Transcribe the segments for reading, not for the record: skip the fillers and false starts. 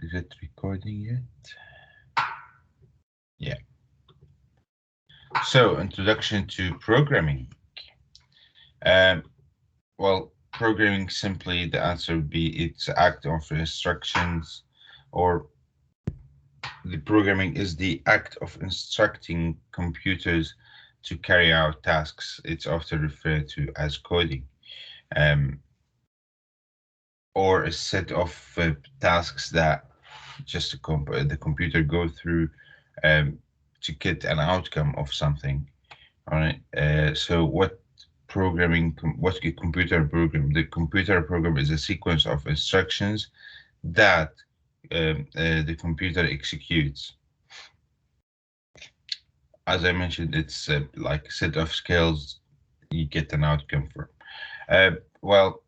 Is it recording yet? Yeah. So, introduction to programming. Um, well, programming simply, the answer would be it's act of instructions, or the programming is the act of instructing computers to carry out tasks. It's often referred to as coding, um, or a set of tasks that just the computer go through um, to get an outcome of something. All right. So what a computer program? The computer program is a sequence of instructions that the computer executes. As I mentioned, it's like a set of skills you get an outcome from. Uh, well,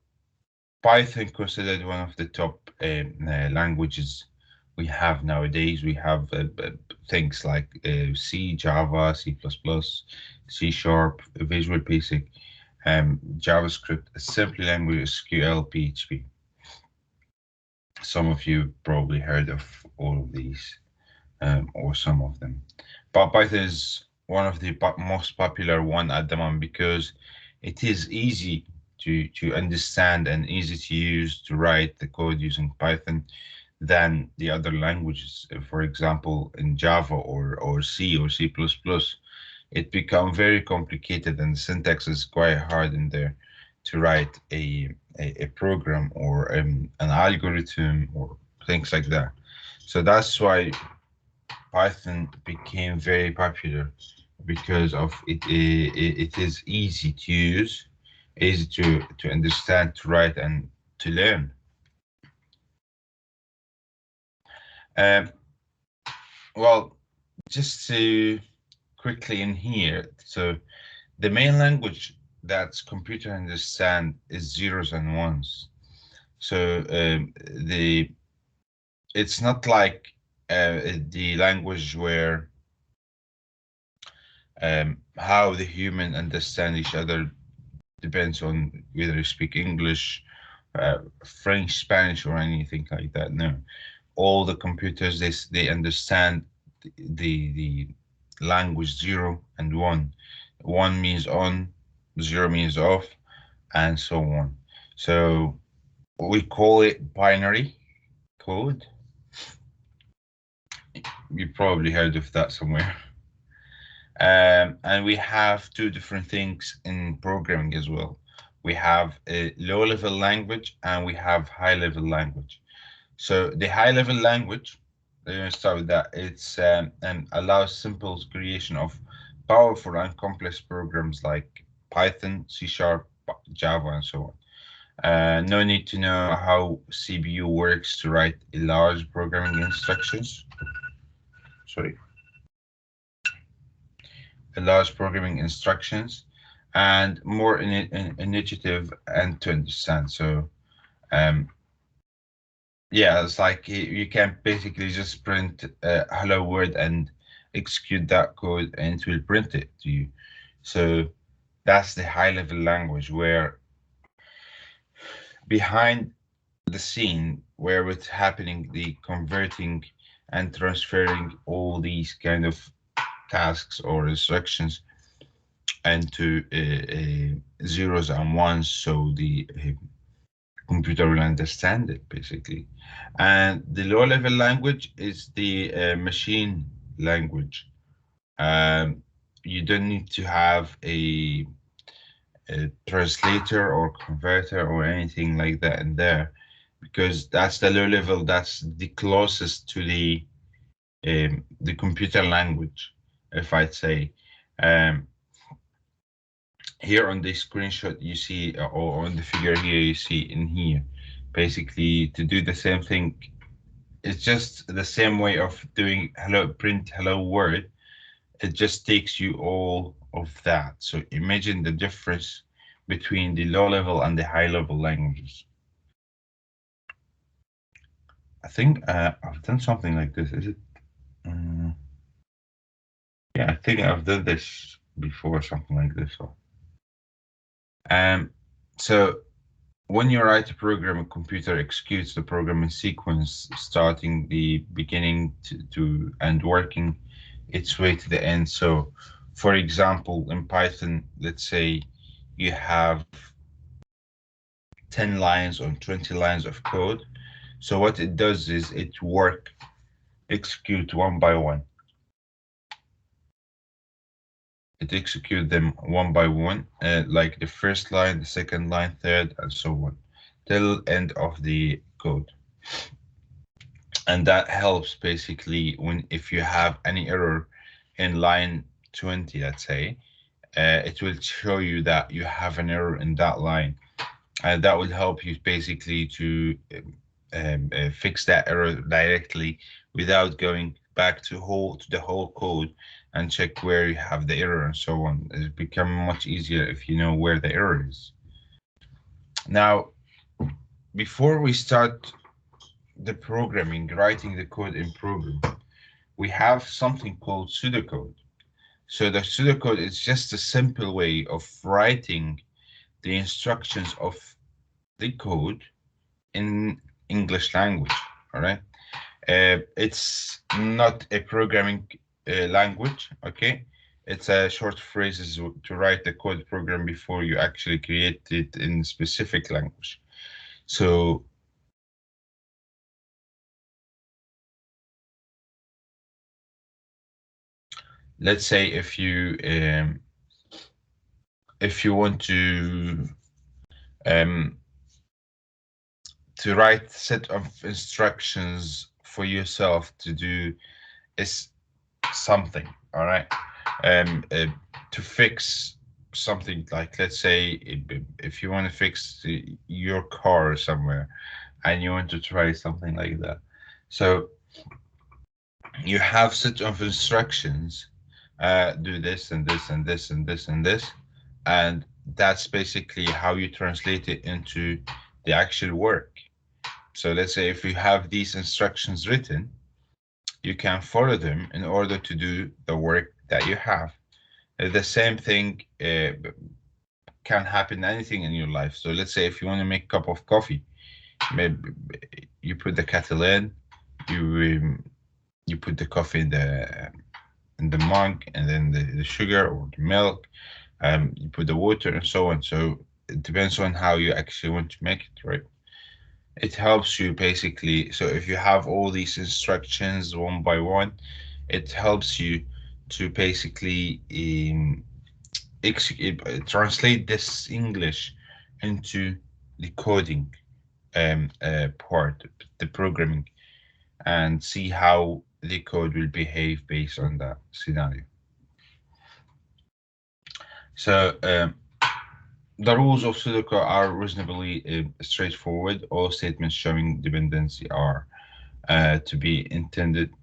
Python considered one of the top languages we have nowadays. We have things like C, Java, C++, C Sharp, Visual Basic, JavaScript, assembly language, SQL, PHP. Some of you probably heard of all of these, or some of them. But Python is one of the most popular one at the moment because it is easy to understand and easy to use to write the code using Python than the other languages. For example, in Java or C or C++, it become very complicated and the syntax is quite hard in there to write a program or an algorithm or things like that. So that's why Python became very popular because of it is easy to use, easy to understand, to write, and to learn. Um, well, just to quickly in here, so the main language that's computer understand is zeros and ones. So the it's not like the language where how the human understand each other depends on whether you speak English, French, Spanish, or anything like that. No, all the computers they understand the language zero and one. One means on, zero means off, and so on. So we call it binary code. You probably heard of that somewhere. And we have two different things in programming as well. We have a low level language and we have high level language. So the high level language, let me start with that. It's and allows simple creation of powerful and complex programs like Python, C Sharp, Java, and so on. No need to know how CPU works to write a large programming instructions. Sorry, a large programming instructions, and more initiative and to understand. So, um, yeah, it's like you can basically just print hello world and execute that code and it will print it to you. So that's the high level language where behind the scene where it's happening, the converting and transferring all these kind of tasks or instructions into zeros and ones, so the computer will understand it basically. And the low level language is the machine language. Um, you don't need to have a translator or converter or anything like that in there because that's the low level, that's the closest to the computer language, if I'd say. Um, Here on the screenshot you see, or on the figure here you see in here, basically to do the same thing, it's just the same way of doing hello print hello world. It just takes you all of that. So imagine the difference between the low level and the high level languages. I think I've done something like this. Is it? Uh, yeah, I think I've done this before, something like this. So, um, so when you write a program, a computer executes the program in sequence, starting the beginning to and working its way to the end. So, for example, in Python, let's say you have 10 lines or 20 lines of code. So what it does is execute one by one. It execute them one by one, like the first line, the second line, third, and so on, till end of the code. And that helps basically when if you have any error in line 20, let's say, it will show you that you have an error in that line. And that will help you basically to fix that error directly without going back to the whole code and check where you have the error and so on. It's become much easier if you know where the error is. Now, before we start the programming, writing the code in program, we have something called pseudocode. So the pseudocode is just a simple way of writing the instructions of the code in English language. All right. It's not a programming language. Okay. It's a short phrases to write the code program before you actually create it in specific language. So let's say if you want um, to write set of instructions for yourself to do is something, all right, um uh, to fix something, like let's say if you want to fix your car somewhere and you want to try something like that, so you have set of instructions, do this and this and this and this and this, and that's basically how you translate it into the actual work. So let's say if you have these instructions written, you can follow them in order to do the work that you have. The same thing can happen anything in your life. So let's say if you want to make a cup of coffee, maybe you put the kettle in, you put the coffee in the mug, and then the sugar or the milk, you put the water and so on. So it depends on how you actually want to make it, right? It helps you basically. So if you have all these instructions one by one, it helps you to basically translate this English into the coding part, the programming, and see how the code will behave based on that scenario. So the rules of Sudoku are reasonably straightforward. All statements showing dependency are to be intended.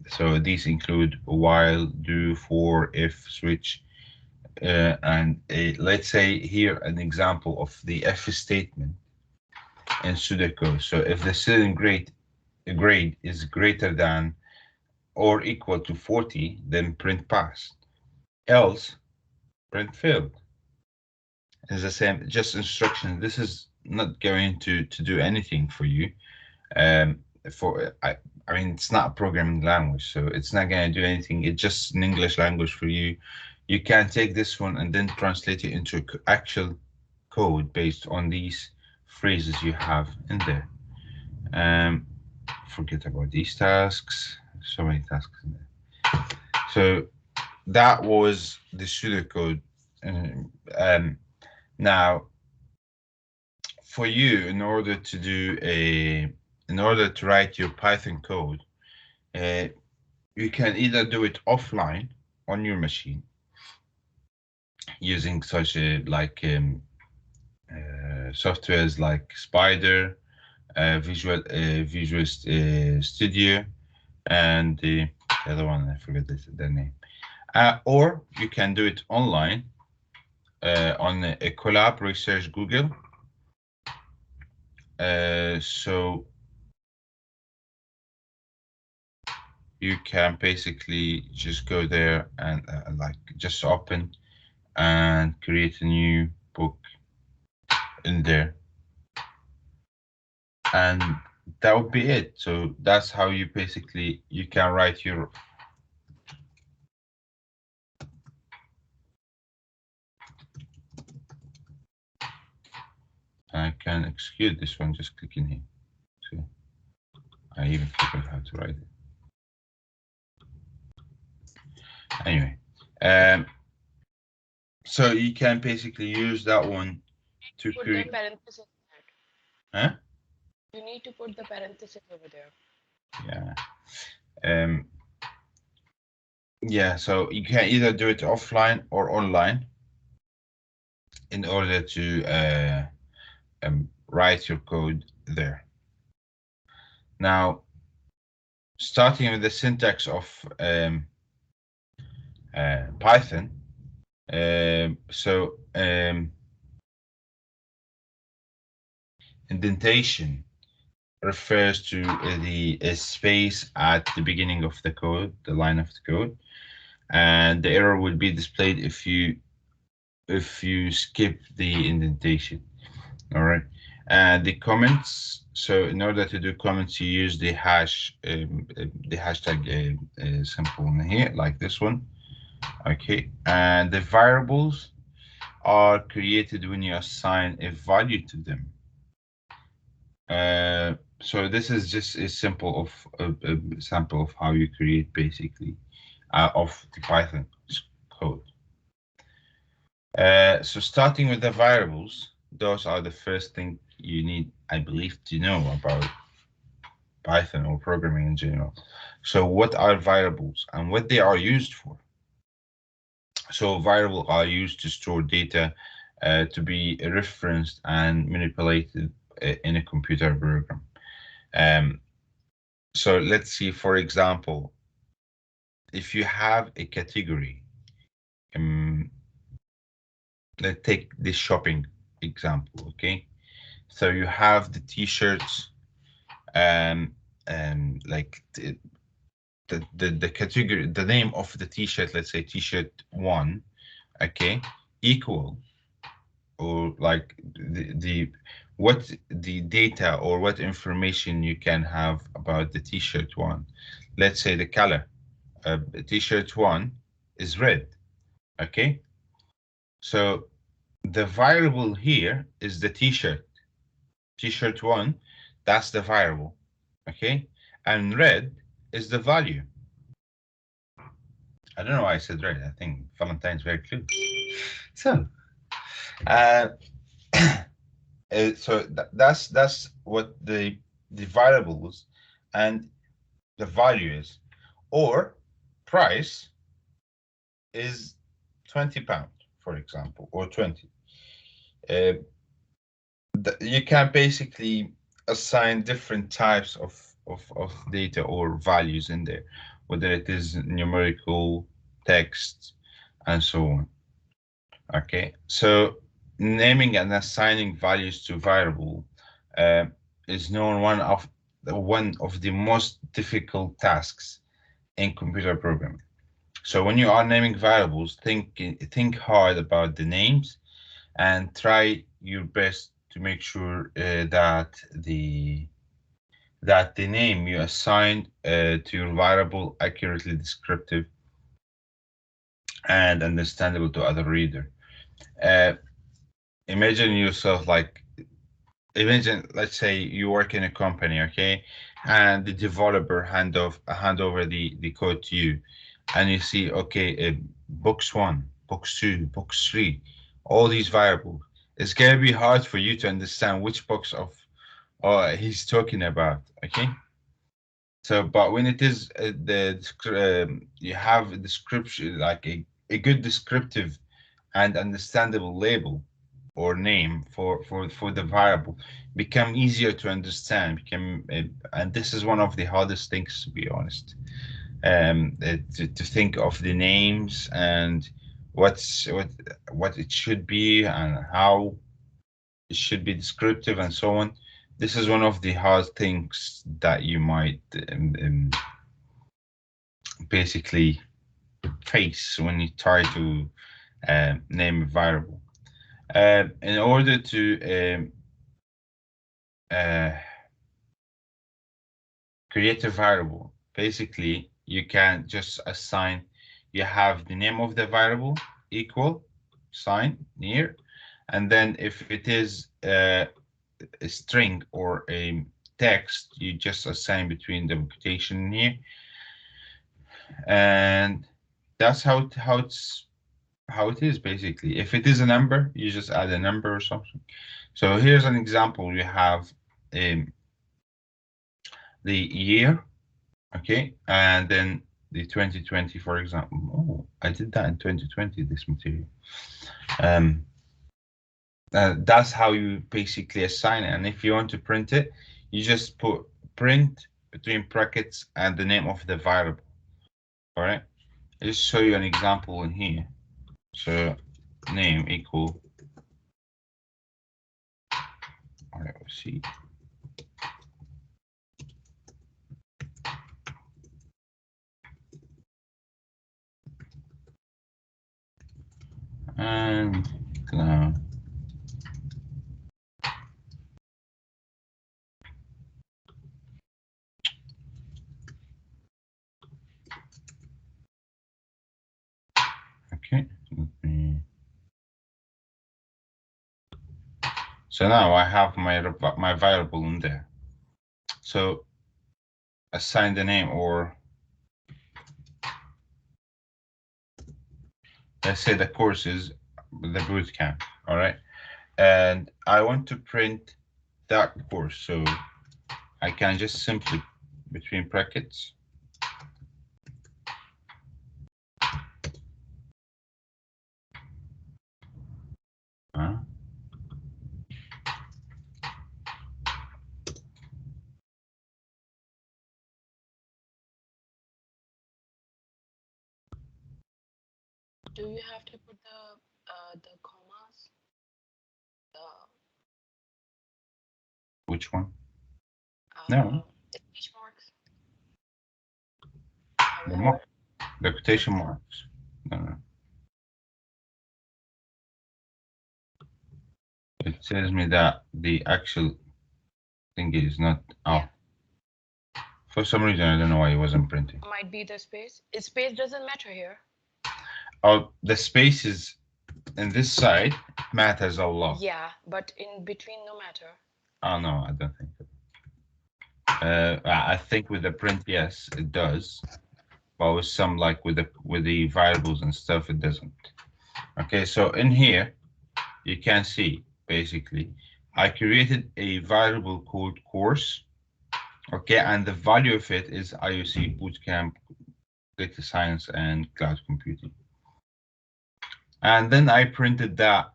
So these include while, do, for, if, switch, and let's say here an example of the if statement in pseudocode. So if the student grade is greater than or equal to 40, then print pass. Else, print failed. It's the same, just instruction. This is not going to do anything for you. Um, for I mean, it's not a programming language, so it's not going to do anything. It's just an English language for you. You can take this one and then translate it into actual code based on these phrases you have in there. Forget about these tasks. So many tasks in there. So that was the pseudocode. Now, for you, in order to write your Python code, uh, you can either do it offline on your machine using such a softwares like Spider, Visual Studio, and the other one I forget the name. Or you can do it online on a Colab Research Google. So you can basically just go there and like just open and create a new book in there. and that would be it. So that's how you basically you can write your I can execute this one just clicking here. See, I even forgot how to write it. Anyway, so you can basically use that one to Put the create. parenthesis. Huh? You need to put the parenthesis over there. Yeah. Um. Yeah. So you can either do it offline or online in order to write your code there. Now, starting with the syntax of Python. So indentation refers to the space at the beginning of the code, the line of the code, and the error will be displayed if you skip the indentation. All right. And the comments. So in order to do comments, you use the hashtag symbol in here, like this one. Okay. And the variables are created when you assign a value to them. So this is just a simple of a sample of how you create basically of the Python code. So starting with the variables, those are the first thing you need, I believe, to know about Python or programming in general. So what are variables and what they are used for? So variables are used to store data to be referenced and manipulated in a computer program. Um, so let's see, for example, if you have a category, um, let's take the shopping example, okay? So you have the t-shirts, um, like the category, the name of the t-shirt, let's say t-shirt one, okay, equal or like the what the data or what information you can have about the t-shirt one. Let's say the color. T-shirt one is red, okay? So the variable here is the t-shirt. T-shirt one, that's the variable, okay? And red is the value. I don't know why I said red. I think Valentine's very close. So, uh, so that's what the variables and the value is, or price is £20, for example, or 20. Uh, you can basically assign different types of data or values in there, whether it is numerical, text, and so on. Okay, so naming and assigning values to variable uh, is known one of the most difficult tasks in computer programming. So when you are naming variables, think hard about the names and try your best to make sure that the name you assign to your variable accurately descriptive and understandable to other reader. Uh, imagine yourself like imagine, let's say you work in a company, okay, and the developer hand over the code to you, and you see, okay, box one, box two, box three, all these variables. It's gonna be hard for you to understand which box of he's talking about, okay. So, but when it is you have a description, like a good descriptive and understandable label or name for the variable, become easier to understand. Become and this is one of the hardest things, to be honest. To think of the names and what's what it should be and how it should be descriptive and so on. This is one of the hard things that you might basically face when you try to name a variable. In order to uh, create a variable. Basically, you can just assign, you have the name of the variable equal sign near, and then if it is a string or a text, you just assign between the quotation here, and that's how it is basically. If it is a number, you just add a number or something. So here's an example. You have um, the year, okay, and then the 2020, for example. Oh, I did that in 2020, this material. Um, that's how you basically assign it. And if you want to print it, you just put print between brackets and the name of the variable. All right. I'll just show you an example in here. So name equal. All right, let's see. And cloud. Okay. So now I have my variable in there. So assign the name, or let's say the course is the boot camp. All right. And I want to print that course. So I can just simply between brackets. Uh, Do you have to put the commas, the which one? No, speech marks? the However, mark, the quotation marks. No, no. It tells me that the actual thing is not. yeah, Oh, for some reason I don't know why it wasn't printing. might be the space. Space doesn't matter here. Oh, the spaces in this side matters a lot. Yeah, but in between, no matter. Oh no, I don't think so. I think with the print, yes, it does, but with some like with the variables and stuff, it doesn't. Okay, so in here you can see basically I created a variable called course. Okay, and the value of it is IOC Bootcamp, Data Science, and Cloud Computing. And then I printed that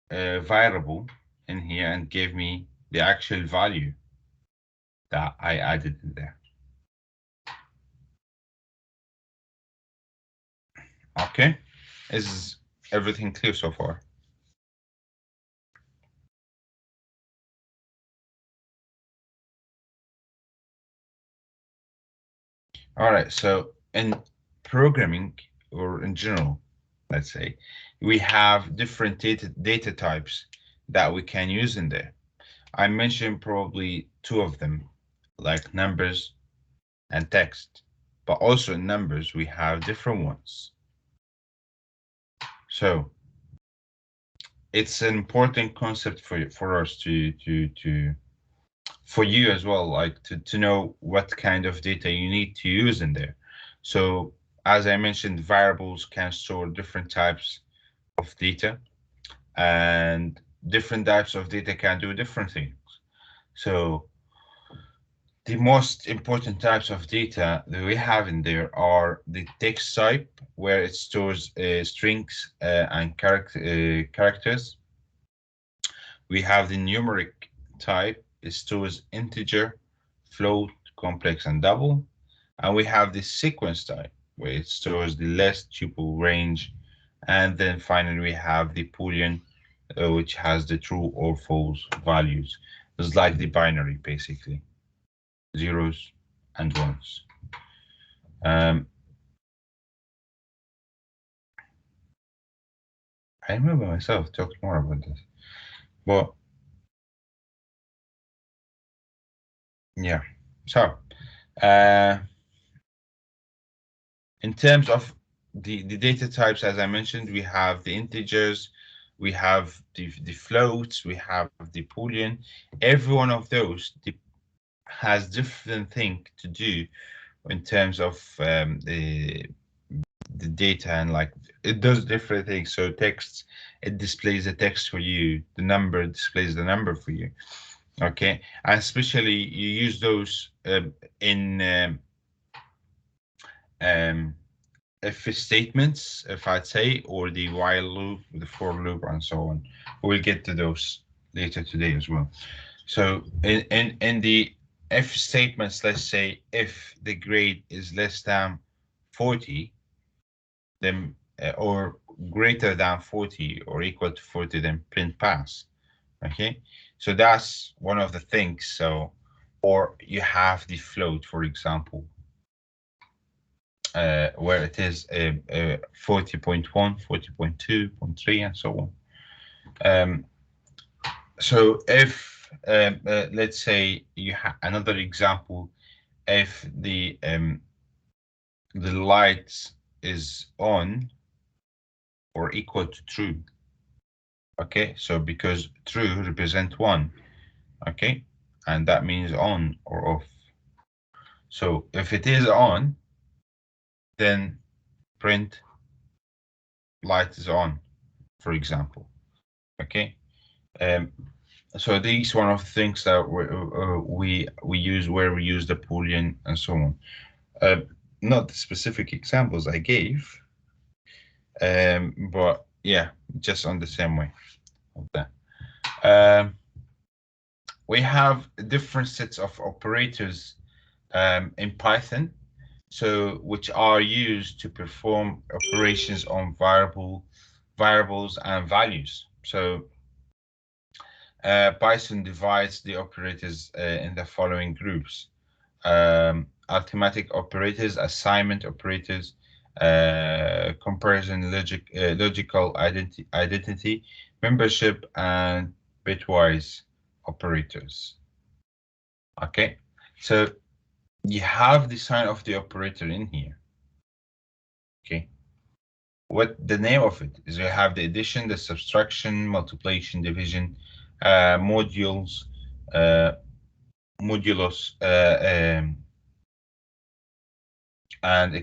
variable in here and gave me the actual value that I added in there. Okay, is everything clear so far? All right, so in programming or in general, let's say, we have different data types that we can use in there. I mentioned probably two of them, like numbers and text, but also in numbers, we have different ones. So it's an important concept for us for you as well, like to know what kind of data you need to use in there. So as I mentioned, variables can store different types of data, and different types of data can do different things. So the most important types of data that we have in there are the text type, where it stores strings and characters. We have the numeric type, it stores integer, float, complex, and double. And we have the sequence type, where it stores the list, tuple, range. And then finally, we have the Boolean, which has the true or false values. It's like the binary, basically, zeros and ones. Um, I remember myself talked more about this, but yeah. So Uh, in terms of the data types, as I mentioned, we have the integers, we have the floats, we have the boolean. Every one of those has different thing to do in terms of the data, and like it does different things. So text, it displays the text for you. The number displays the number for you. Okay, and especially you use those in um, if statements, if I'd say, or the while loop, the for loop, and so on. We'll get to those later today as well. So in the if statements, let's say if the grade is less than 40, then or greater than 40 or equal to 40, then print pass. Okay, so that's one of the things. So, or you have the float, for example, where it is 40.1, 40.2.3, and so on. Um, so if let's say you have another example, if the light is on or equal to true. Okay, so because true represent one, okay, and that means on or off. So if it is on, then print light is on, for example. Okay, um, so these one of the things that we use, where we use the boolean and so on. Uh, Not the specific examples I gave, but yeah, just on the same way of that. Um, we have different sets of operators in Python, so which are used to perform operations on variables and values. So Python divides the operators in the following groups: arithmetic operators, assignment operators, comparison logical identity, membership, and bitwise operators. Okay, so you have the sign of the operator in here. Okay, what the name of it is? You have the addition, the subtraction, multiplication, division, modules, uh, modulus, and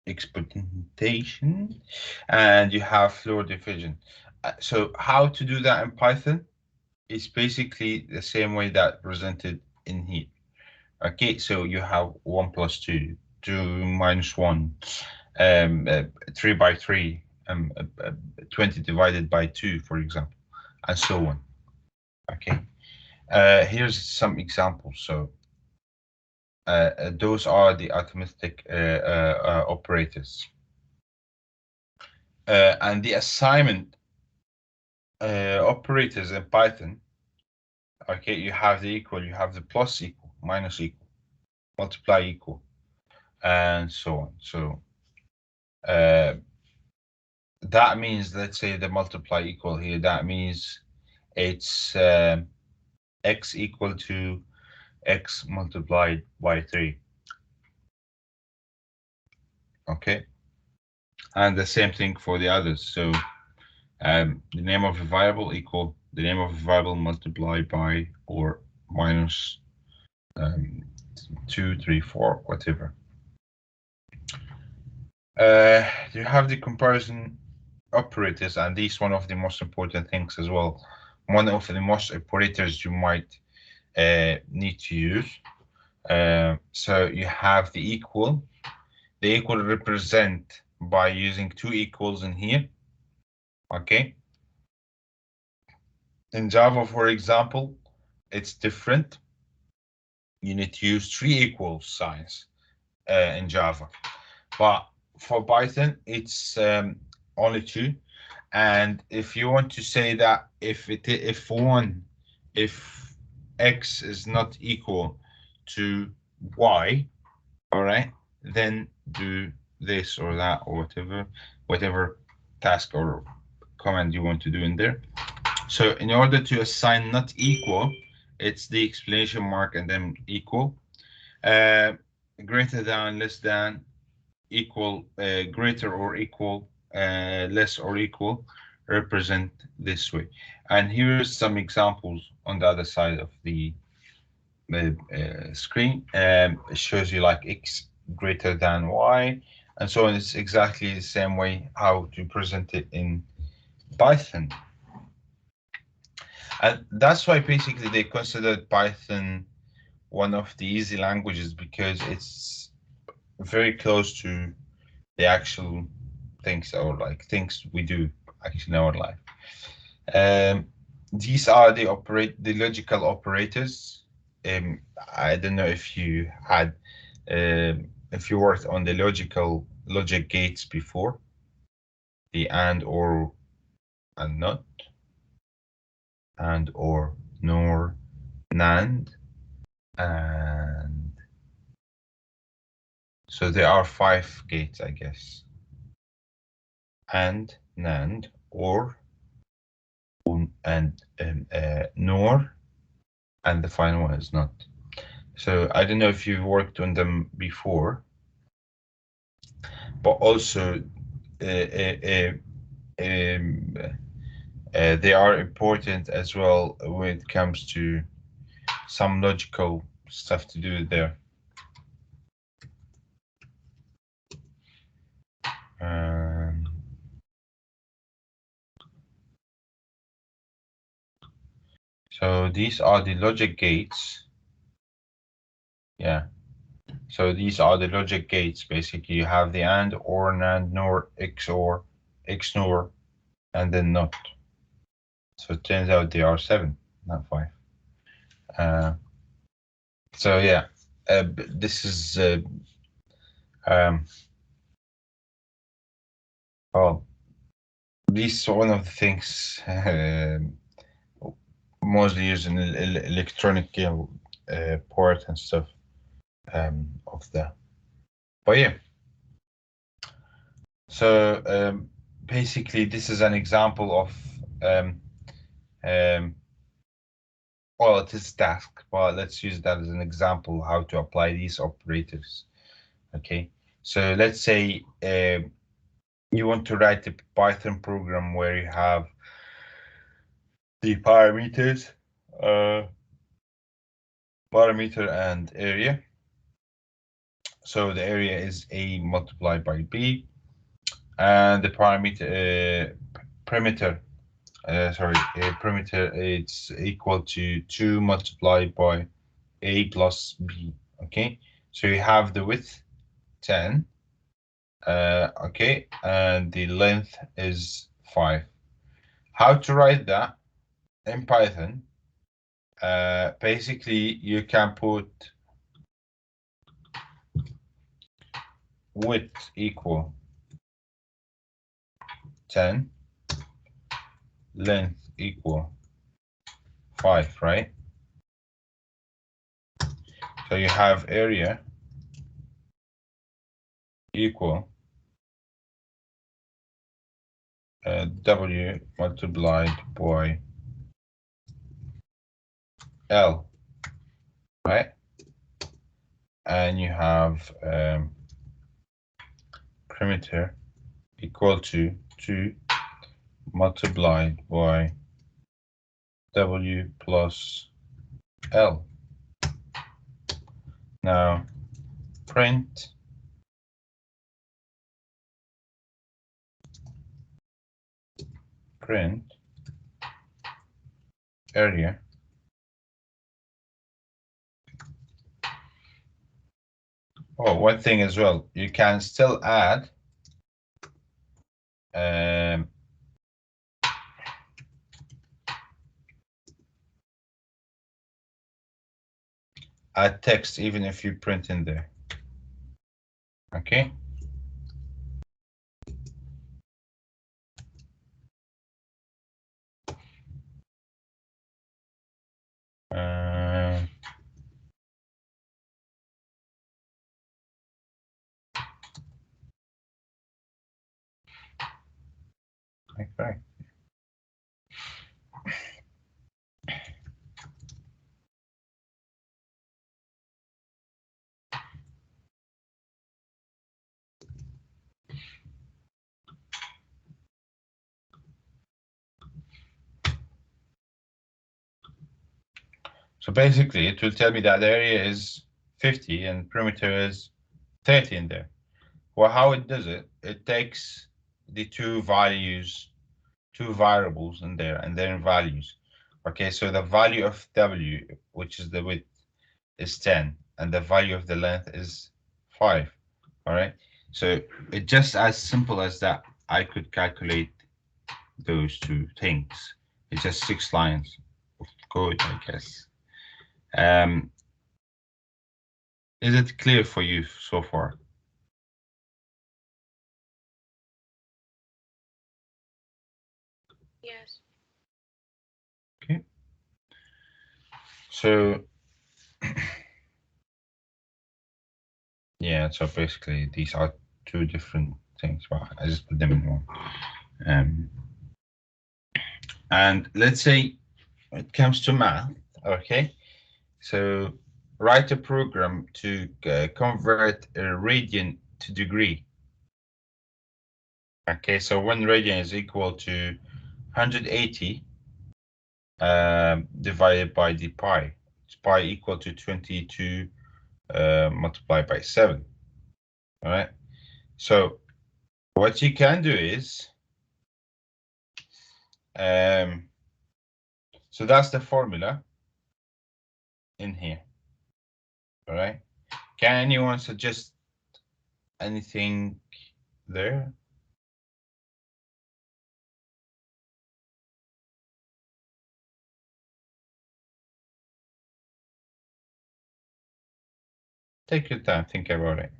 exponentation, and you have floor division. So how to do that in Python is basically the same way that presented in here. Okay, so you have 1 plus 2, 2 minus 1, 3 by 3, 20 divided by 2, for example, and so on. Okay, here's some examples. So those are the arithmetic operators. And the assignment operators in Python, okay, you have the equal, you have the plus equal, minus equal, multiply equal, and so on. So uh, that means, let's say the multiply equal here, that means it's x equal to x multiplied by 3. Okay, and the same thing for the others. So the name of a variable equal the name of a variable multiplied by or minus 2, 3, 4, whatever. You have the comparison operators, and these one of the most important things as well. One of the most operators you might need to use. So you have the equal. The equal represent by using two equals in here. Okay. In Java, for example, it's different. You need to use three equal signs in Java, but for Python, it's only two. And if you want to say that if x is not equal to y, all right, then do this or that or whatever task or command you want to do in there. So in order to assign not equal, It's the explanation mark and then equal. Uh, Greater than, less than, equal, greater or equal, less or equal, represent this way. And here's some examples on the other side of the screen. It shows you like x greater than y, and so on. It's exactly the same way how to present it in Python. And that's why basically they considered Python one of the easy languages, because it's very close to the actual things, or like things we do actually in our life. Um, these are the logical operators. I don't know if you had if you worked on the logic gates before, the and, or, and not, and, or, nor, NAND, and so there are 5 gates, I guess. And, NAND, or, and nor, and the final one is not. So I don't know if you've worked on them before, but also uh, uh, uh, um, they are important as well when it comes to some logical stuff to do there. Um, so these are the logic gates. Yeah. So these are the logic gates. Basically, you have the and, or, NAND, nor, XOR, XNOR, and then not. So it turns out they are 7, not 5. So yeah, this is um, well, this is one of the things mostly used in electronic port and stuff of the. But yeah, so basically this is an example of um, um, well, it is task, but let's use that as an example how to apply these operators. Okay, so let's say you want to write a Python program where you have the parameters, uh, parameter and area. So the area is A multiplied by B, and the parameter, parameter, it's equal to 2 multiplied by A plus B. Okay, so you have the width 10, okay, and the length is 5. How to write that in Python? Basically, you can put width equal 10, length equal 5, right? So you have area equal W multiplied by L, right? And you have perimeter equal to 2 multiplied by W plus L. Now print area. Oh, one thing as well, you can still add um, add text even if you print in there. Okay. Uh, okay. So basically, it will tell me that the area is 50 and perimeter is 30 in there. Well, how it does it? It takes the two values, two variables in there, and their values. Okay, so the value of W, which is the width, is 10, and the value of the length is 5. All right. So it just as simple as that, I could calculate those two things. It's just 6 lines of code, I guess. Um, is it clear for you so far? Yes. Okay. So yeah, so basically these are two different things, but I just put them in one. Um, and let's say it comes to math, okay? So write a program to convert a radian to degree. Okay, so 1 radian is equal to 180 divided by the pi. It's pi equal to 22 multiplied by 7. All right. So what you can do is, um, so that's the formula in here. All right. Can anyone suggest anything there? Take your time, think about it.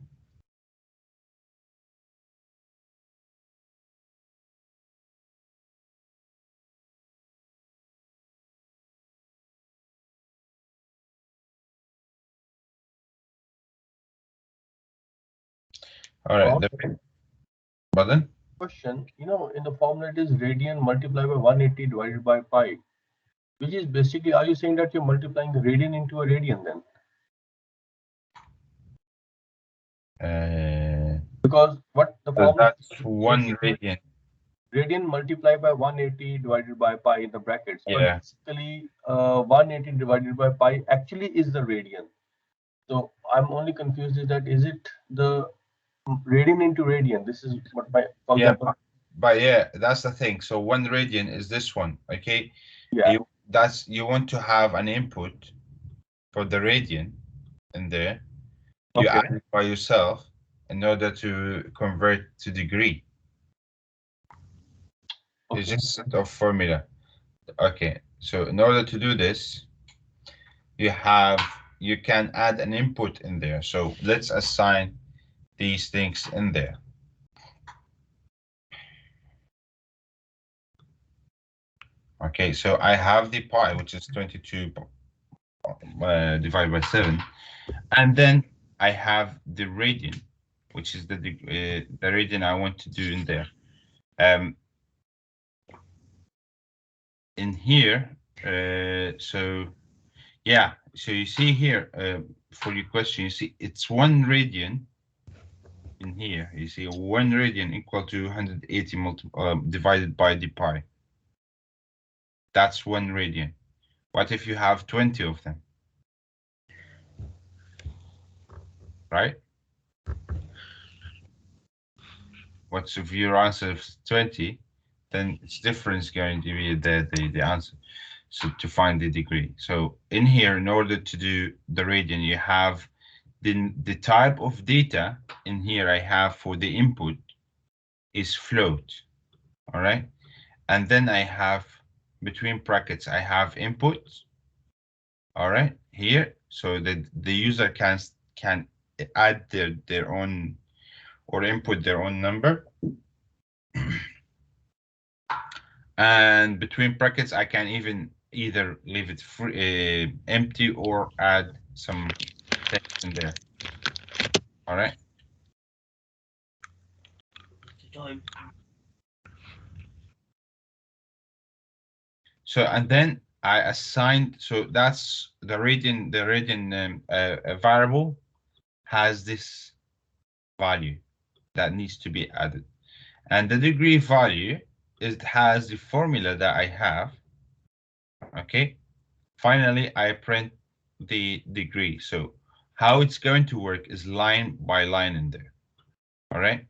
All right. Button. Question, in the formula it is radian multiplied by 180 divided by pi, which is basically, are you saying that you're multiplying the radian into a radian then? Because what the So formula that's is 1 radian. radian multiplied by 180 divided by pi in the brackets, but Yeah. basically 180 divided by pi actually is the radian. So I'm only confused is that is it the radian into radian? This is what my, for Yeah. example, But yeah, that's the thing. So 1 radian is this one. Okay. yeah, You want to have an input for the radian in there. You okay, add it by yourself in order to convert to degree. It's okay, just a set of formula. Okay. So in order to do this, you can add an input in there. So let's assign these things in there. Okay, so I have the pi, which is 22 divided by 7, and then I have the radian, which is the radian I want to do in there. Um, in here, so yeah, so you see here for your question, you see it's 1 radian in here. You see 1 radian equal to 180 divided by the pi. That's 1 radian. What if you have 20 of them, right? What's if your answer is 20, then it's different going to be the answer. So to find the degree. So in here, in order to do the radian, you have the type of data in here I have for the input is float. All right. And then I have between brackets, I have input. All right, here. So that the user can add their own or input their own number. And between brackets, I can even either leave it free, empty or add some text in there. All right. So and then I assigned. So that's the radian. The radian variable has this value that needs to be added, and the degree value it has the formula that I have. Okay. Finally, I print the degree. So how it's going to work is line by line in there. All right.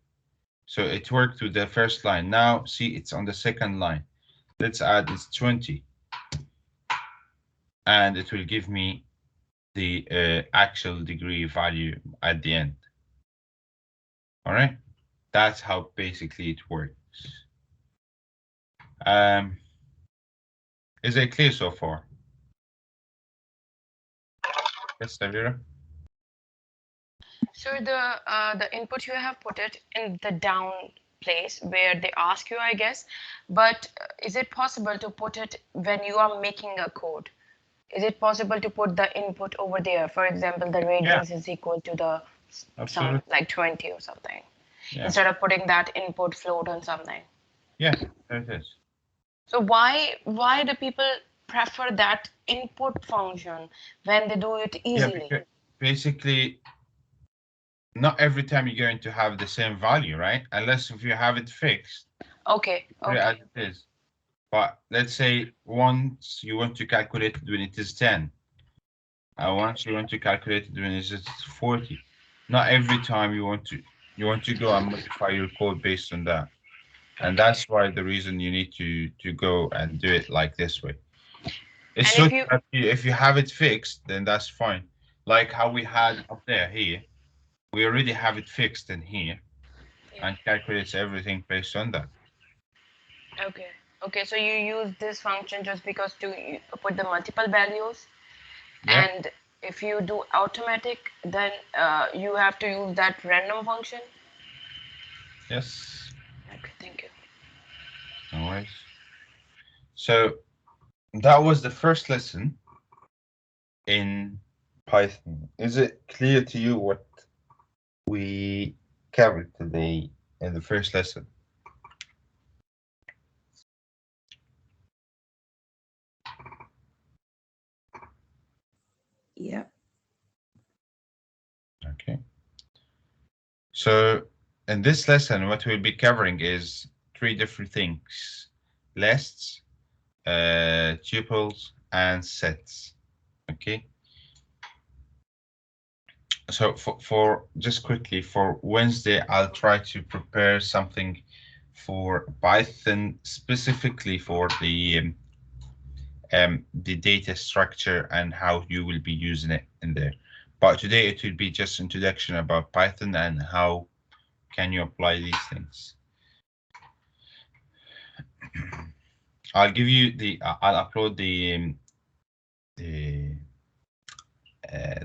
So it worked with the first line. Now see, it's on the second line. Let's add it's 20. And it will give me the actual degree value at the end. All right. That's how basically it works. Is it clear so far? Yes, Samira? So the input you have put it in the down place where they ask you, I guess. But is it possible to put it when you are making a code? Is it possible to put the input over there? For example, the radians is equal to the some Absolutely. like 20 or something. Yeah. Instead of putting that input float on something. Yeah, there it is. So why do people prefer that input function when they do it Yeah, easily? because basically, not every time you're going to have the same value, right? Unless if you have it fixed, Okay, put it as okay. it is. But let's say once you want to calculate it when it is 10, and once you want to calculate it when it's just 40. Not every time you want to go and modify your code based on that. And Okay. that's why the reason you need to go and do it like this way. It's And so if you that if you have it fixed, then that's fine. Like how we had up there here, we already have it fixed in here yeah, and calculates everything based on that. okay. Okay, so you use this function just because to put the multiple values, Yep. and if you do automatic, then you have to use that random function. Yes. Okay, thank you. No worries. So that was the first lesson in Python. Is it clear to you what we covered today in the first lesson? Yeah. Okay. So in this lesson, what we'll be covering is three different things: lists, tuples, and sets. Okay. So for just quickly for Wednesday, I'll try to prepare something for Python specifically for the data structure and how you will be using it in there. But today it will be just introduction about Python and how can you apply these things. I'll give you I'll upload the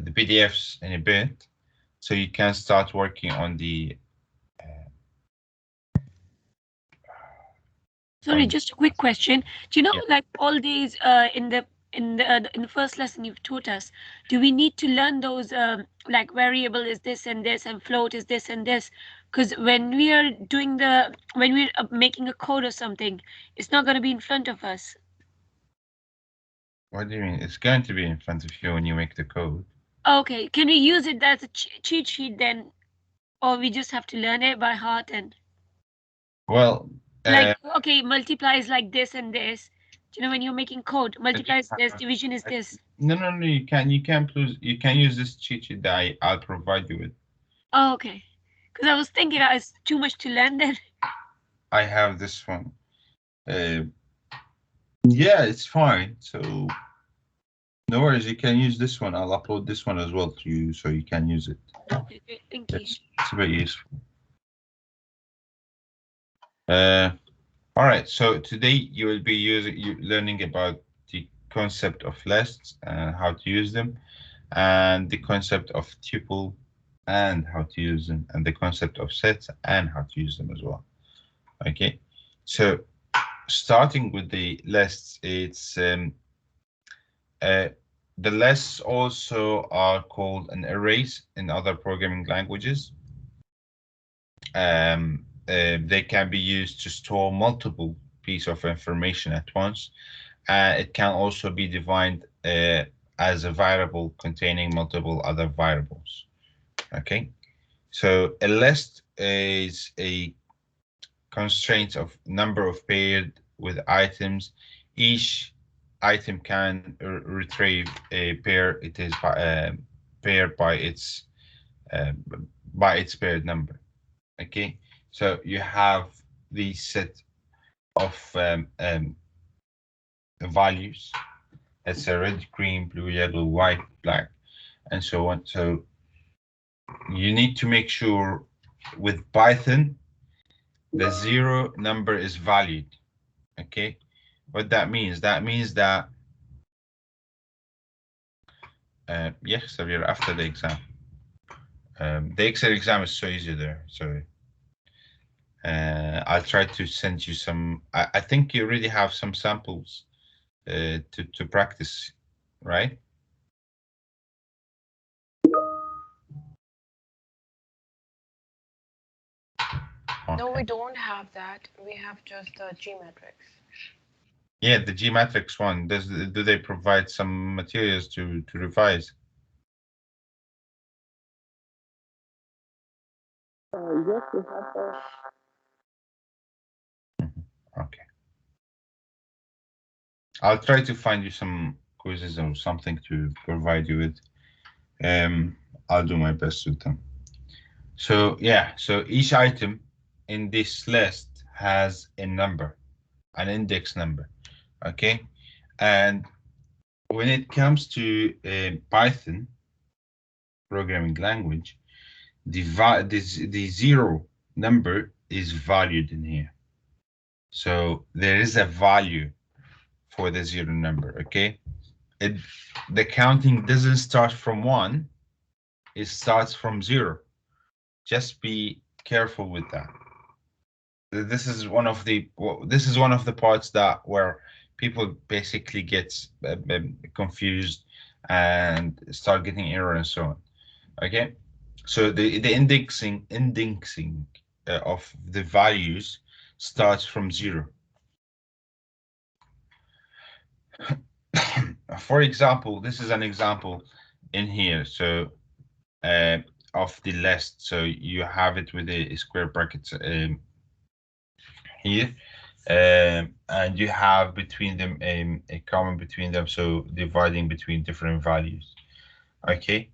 the PDFs in a bit, so you can start working on the. Sorry, just a quick question. Do you know, Yeah. like all these in the first lesson you've taught us, do we need to learn those like variable is this and this and float is this and this? Because when we are doing when we're making a code or something, it's not going to be in front of us. What do you mean? It's going to be in front of you when you make the code. Okay, can we use it as a cheat sheet then, or we just have to learn it by heart and Well, like okay, multiply is like this and this. Do you know when you're making code, but you multiply is this, have- division is this. no. You can use this cheat sheet that I'll provide you with. Oh, okay. Because I was thinking it's too much to learn then. I have this one. Uh, yeah, it's fine. So no worries. You can use this one. I'll upload this one as well to you, so you can use it. Okay, great. Thank you. It's a bit useful. Uh, all right. So today you will be learning about the concept of lists and how to use them, and the concept of tuple and how to use them, and the concept of sets and how to use them as well. Okay. So starting with the lists, it's uh, the lists also are called an arrays in other programming languages. They can be used to store multiple pieces of information at once. It can also be defined as a variable containing multiple other variables. Okay, so a list is a constraint of number of paired with items. Each item can retrieve a pair. It is paired by its paired number. Okay, so you have the set of values. It's a red, green, blue, yellow, white, black, and so on. So you need to make sure with Python the zero number is valued. Okay, what that means? That means that yes, Xavier, after the exam. The Excel exam is so easy there. Sorry. I'll try to send you some. I think you already have some samples to practice, right? No, Okay. we don't have that. We have just the G matrix. Yeah, the G matrix one. Do they provide some materials to revise? Yes, we have that. Okay. I'll try to find you some quizzes or something to provide you with. I'll do my best with them. So yeah, so each item in this list has a number, an index number. Okay, and when it comes to Python programming language, the zero number is valued in here. So there is a value for the zero number. Okay, the counting doesn't start from one; it starts from zero. Just be careful with that. This is one of the parts that where people basically get confused and start getting error and so on. Okay, so the indexing of the values starts from zero. For example, this is an example in here. So of the list, so you have it with a square brackets here, and you have between them a common between them, so dividing between different values. Okay,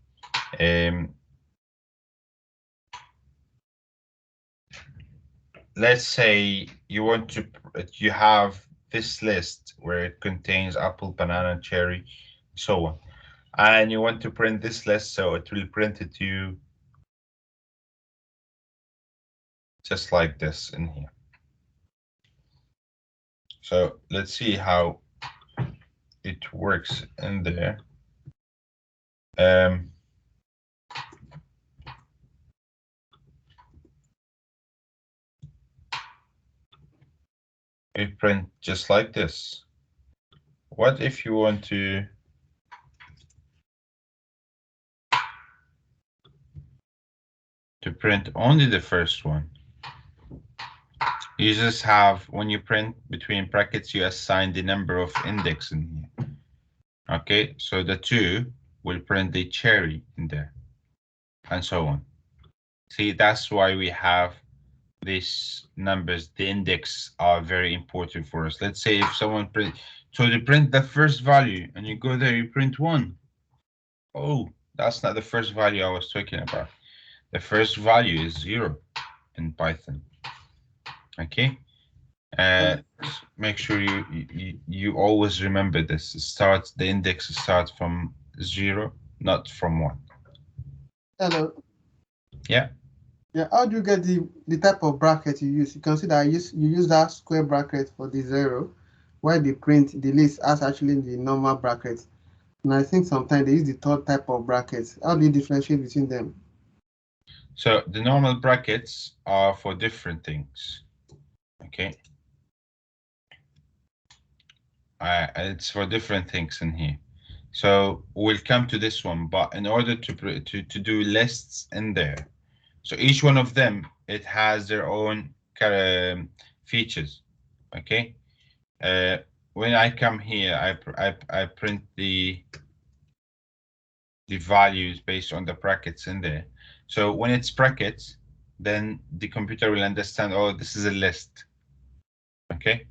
let's say you want to you have this list where it contains apple, banana, cherry, so on, and you want to print this list, so it will print it to you just like this in here. So let's see how it works in there. It print just like this. What if you want to print only the first one? You just have, when you print between brackets, you assign the number of index in here. Okay, so the 2 will print the cherry in there, and so on. See, that's why we have these numbers. The index are very important for us. Let's say if someone print, so they print the first value, and you go there, you print 1. Oh, that's not the first value I was talking about. The first value is 0 in Python. Okay. Make sure you always remember this. The index starts from 0, not from 1. Hello. Yeah. Yeah. How do you get the type of bracket you use? You can see that you use that square bracket for the 0, while the list has actually the normal bracket. And I think sometimes they use the third type of bracket. How do you differentiate between them? So the normal brackets are for different things. Okay. It's for different things in here. So we'll come to this one, but in order to do lists in there, so each one of them, it has their own features. Okay. When I come here, I print the values based on the brackets in there. So when it's brackets, then the computer will understand, oh, this is a list. Okay.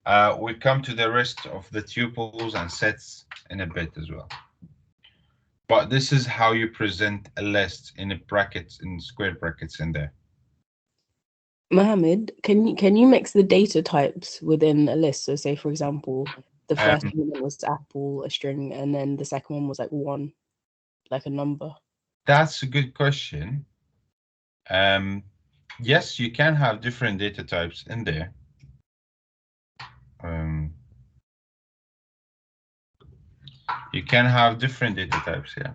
We'll come to the rest of the tuples and sets in a bit as well. But this is how you present a list in a brackets, in square brackets in there. Mohammed, can you mix the data types within a list? So say, for example, the first element was apple, a string, and then the second one was like one, like a number. That's a good question. Yes, you can have different data types in there. You can have different data types, yeah.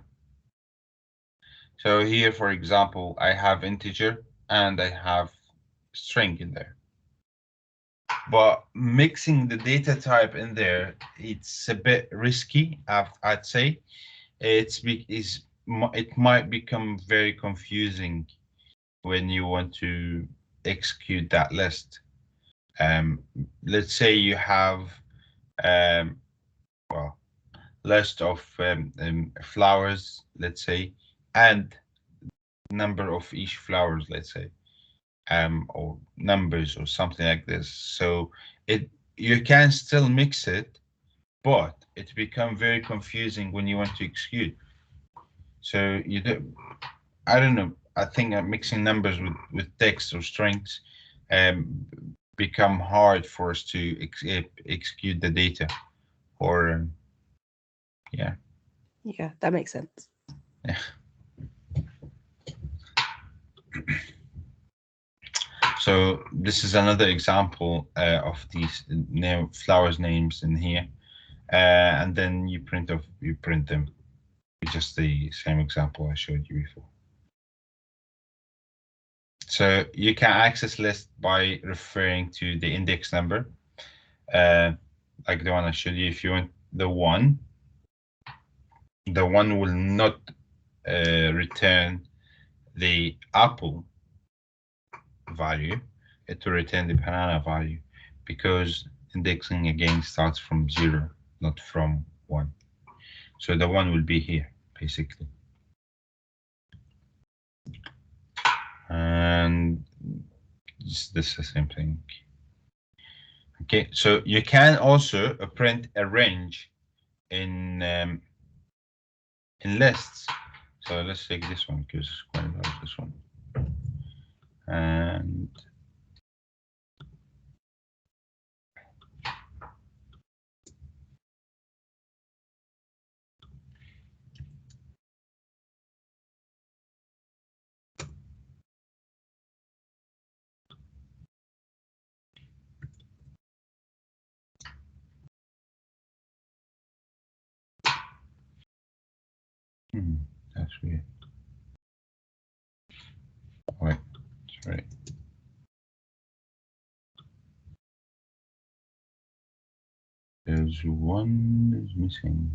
So here, for example, I have integer and I have string in there. But mixing the data type in there, it's a bit risky, I'd say. It might become very confusing when you want to execute that list. Let's say you have well, list of flowers, let's say, and number of each flowers, let's say, or numbers or something like this. So you can still mix it, but it becomes very confusing when you want to execute. So I don't know. I think mixing numbers with text or strings become hard for us to execute the data, or yeah. Yeah, that makes sense. Yeah. So this is another example of these flowers names in here, and then you print them. It's just the same example I showed you before. So you can access list by referring to the index number, like the one I showed you. If you want the one will not return the apple value. It will return the banana value, because indexing again starts from 0, not from 1. So the 1 will be here, basically. And this is the same thing. Okay, so you can also print a range in lists. So let's take this one, because it's quite large, this one. And that's weird. Wait, sorry. There's one is missing.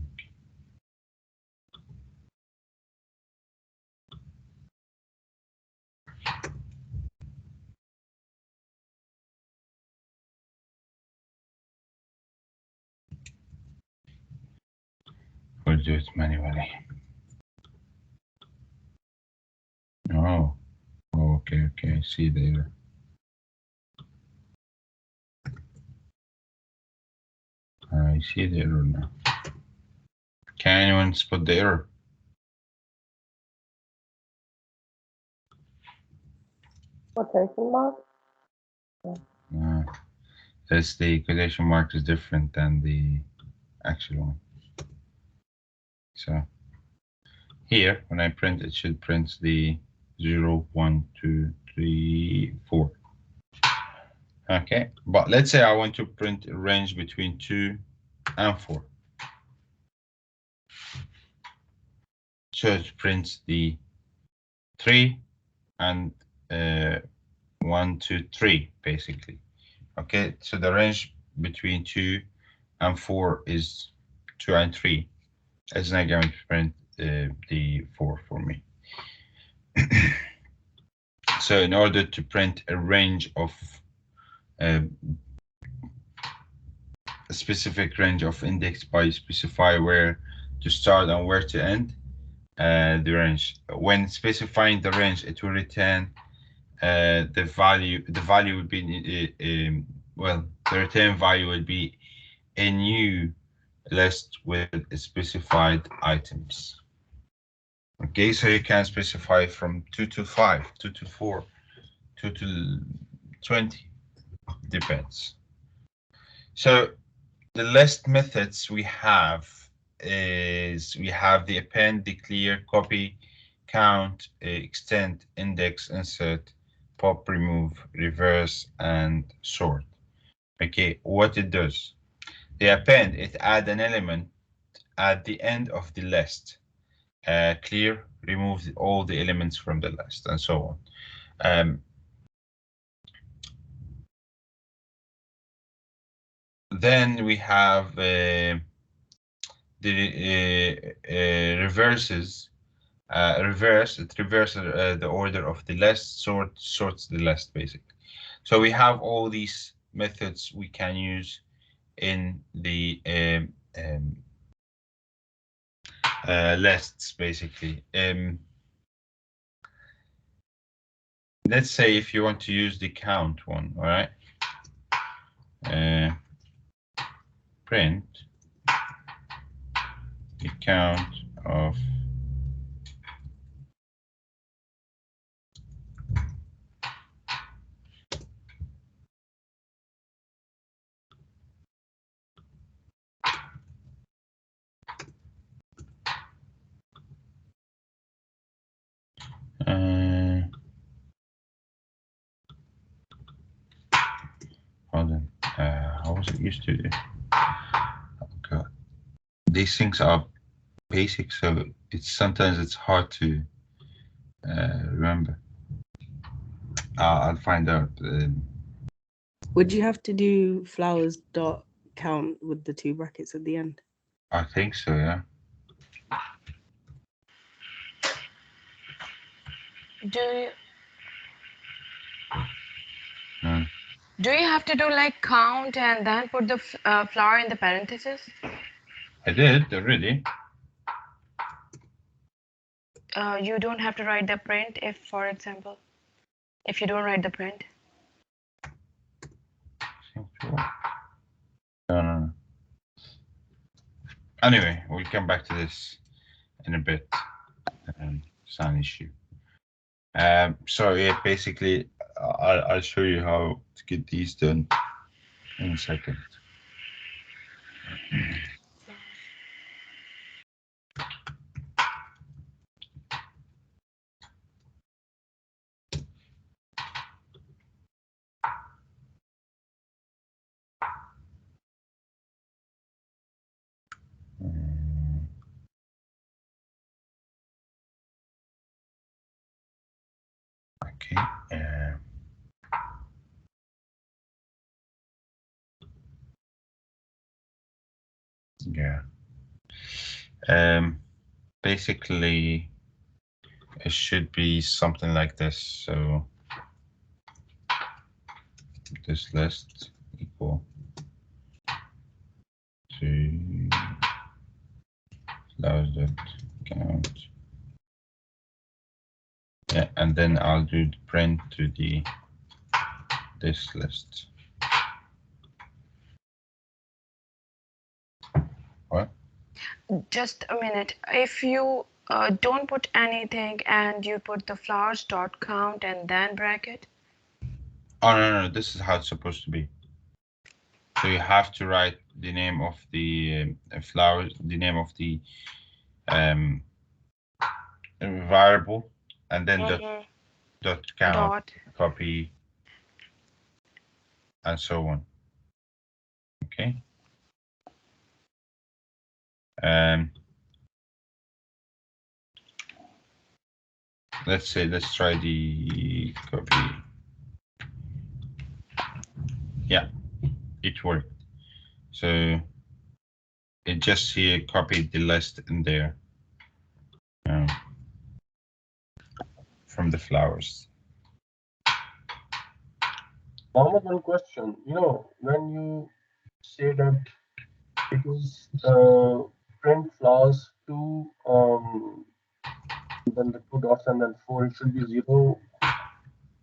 We'll do it manually. Oh, okay, I see the error. I see the error now. Can anyone spot the error? Quotation mark? That's the quotation mark is different than the actual one. So here, when I print, it should print the 0, 1, 2, 3, 4. Okay, but let's say I want to print a range between 2 and 4. So it prints the 3 and 1, 2, 3, basically. Okay, so the range between 2 and 4 is 2 and 3. It's not going to print the 4 for me. So in order to print a range of a specific range of index by specify where to start and where to end the range. When specifying the range, it will return the value. The value would be well, the return value will be a new list with specified items. Okay, so you can specify from 2 to 5, 2 to 4, 2 to 20, depends. So the list methods we have is we have the append, declare, copy, count, extend, index, insert, pop, remove, reverse, and sort. Okay, what it does. The append, it add an element at the end of the list. Clear, remove all the elements from the list, and so on. Then we have the reverses. Reverse, it reverses the order of the list, sorts the list basically. So we have all these methods we can use in the lists basically. Let's say if you want to use the count one, all right? Print the count of hold on. How was it used to do? Oh God. These things are basic, so sometimes it's hard to remember. I'll find out. Would you have to do flowers dot count with the 2 brackets at the end? I think so, yeah. Do you, Hmm. do you have to do like count and then put the flower in the parentheses? I did already. You don't have to write the print if, for example, if you don't write the print. No. Anyway, we'll come back to this in a bit. It's an issue. So yeah, basically, I'll show you how to get these done in a second. Okay. Yeah. Basically, it should be something like this. So this list equal to flowers dot count. Yeah, and then I'll do the print to this list. What? Just a minute. If you don't put anything and you put the flowers dot count and then bracket. Oh no, this is how it's supposed to be. So you have to write the name of the flowers, the name of the variable, and then dot count, Dot. copy, and so on. Okay. Let's try the copy. Yeah, it worked. So it just here copied the list in there from the flowers. Mohammed, one question. When you say that it is print flowers to then the 2 dots and then 4, it should be 0,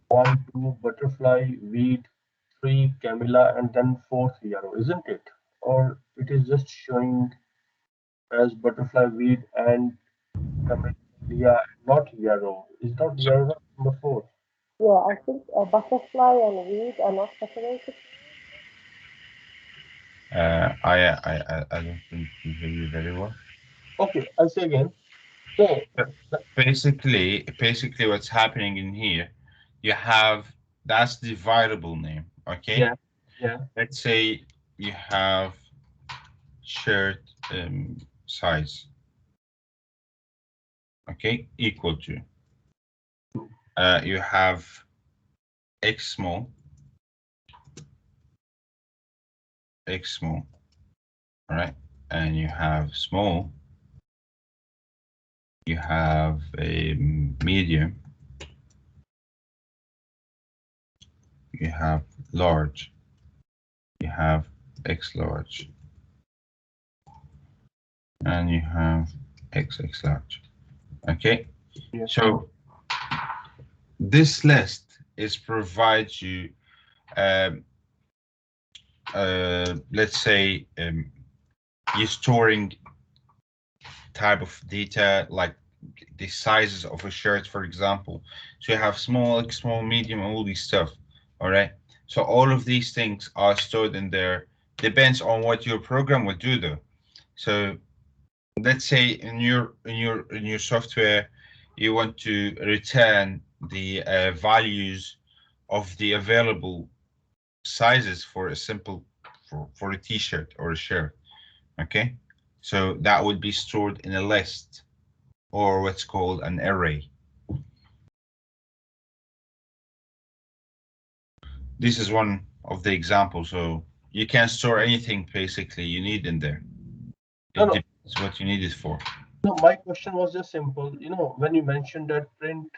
1, 2, butterfly, weed, 3 Camilla, and then fourth yarrow, isn't it? Or it is just showing as butterfly weed and camellia, not yarrow. Is not So yarrow number 4? Yeah, I think a butterfly and weed are not separated. I don't think you hear you very well. Okay, I'll say again. So, Basically, what's happening in here, you have that's the variable name. Okay, yeah, yeah. let's say you have shirt size. Okay, equal to you have x small, all right, and you have small, you have a medium, you have large, you have x large, and you have xx large. Okay, Yes. so this list is provides you, um, let's say, you're storing type of data like the sizes of a shirt, for example. So you have small, medium, all these stuff. All right. So all of these things are stored in there. Depends on what your program would do, though. So let's say in your software, you want to return the values of the available sizes for a simple for a t-shirt or a shirt. Okay. So that would be stored in a list or what's called an array. This is one of the examples. So you can store anything basically you need in there. No, It no, depends what you need it for. no. My question was just simple. When you mentioned that print,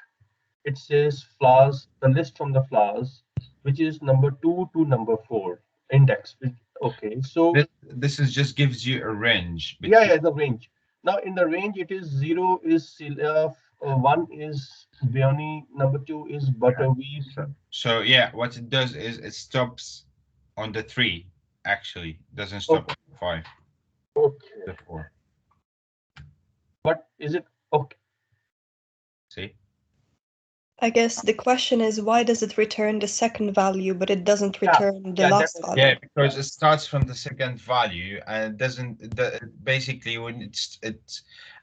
it says flowers, the list from the flowers, which is number 2 to number 4 index. Okay, so This is just gives you a range yeah, between. yeah, the range. Now in the range, it is 0 is Celia, 1 is Biony, number 2 is butterweed. So yeah, what it does is it stops on the 3. Actually, doesn't stop Okay, on the 5, okay. the 4. But is it okay? See? I guess the question is why does it return the second value, but it doesn't Yeah, return the yeah, last that's Yeah, value? because it starts from the second value and it doesn't basically when it's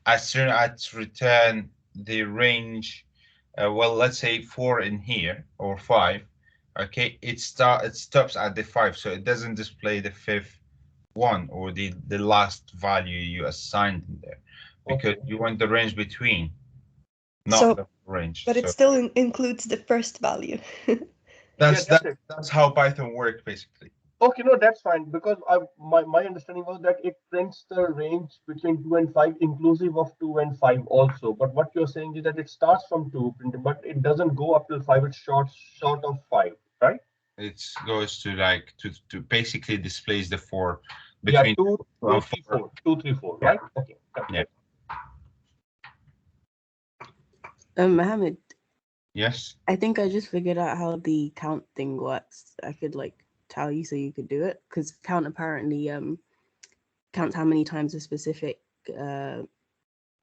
as soon as return the range, well, let's say 4 in here or 5. Okay, it stops at the 5, so it doesn't display the fifth one or the last value you assigned in there because okay. you want the range between, not So, the range. but it So still includes the first value. Yeah, that's that's that it. that's how Python works basically. Okay, no, that's fine because my understanding was that it prints the range between 2 and 5, inclusive of 2 and 5 also. But what you're saying is that it starts from 2, but it doesn't go up till 5. It's short of 5, right? It goes to like to basically displays the 4 Yeah, between 2, 2 2, and 3, 4. 4, 2, 3, 4, Yeah, right? Okay, yeah. Mohammed, Yes. I think I just figured out how the count thing works. I could like tell you so you could do it because count apparently counts how many times a specific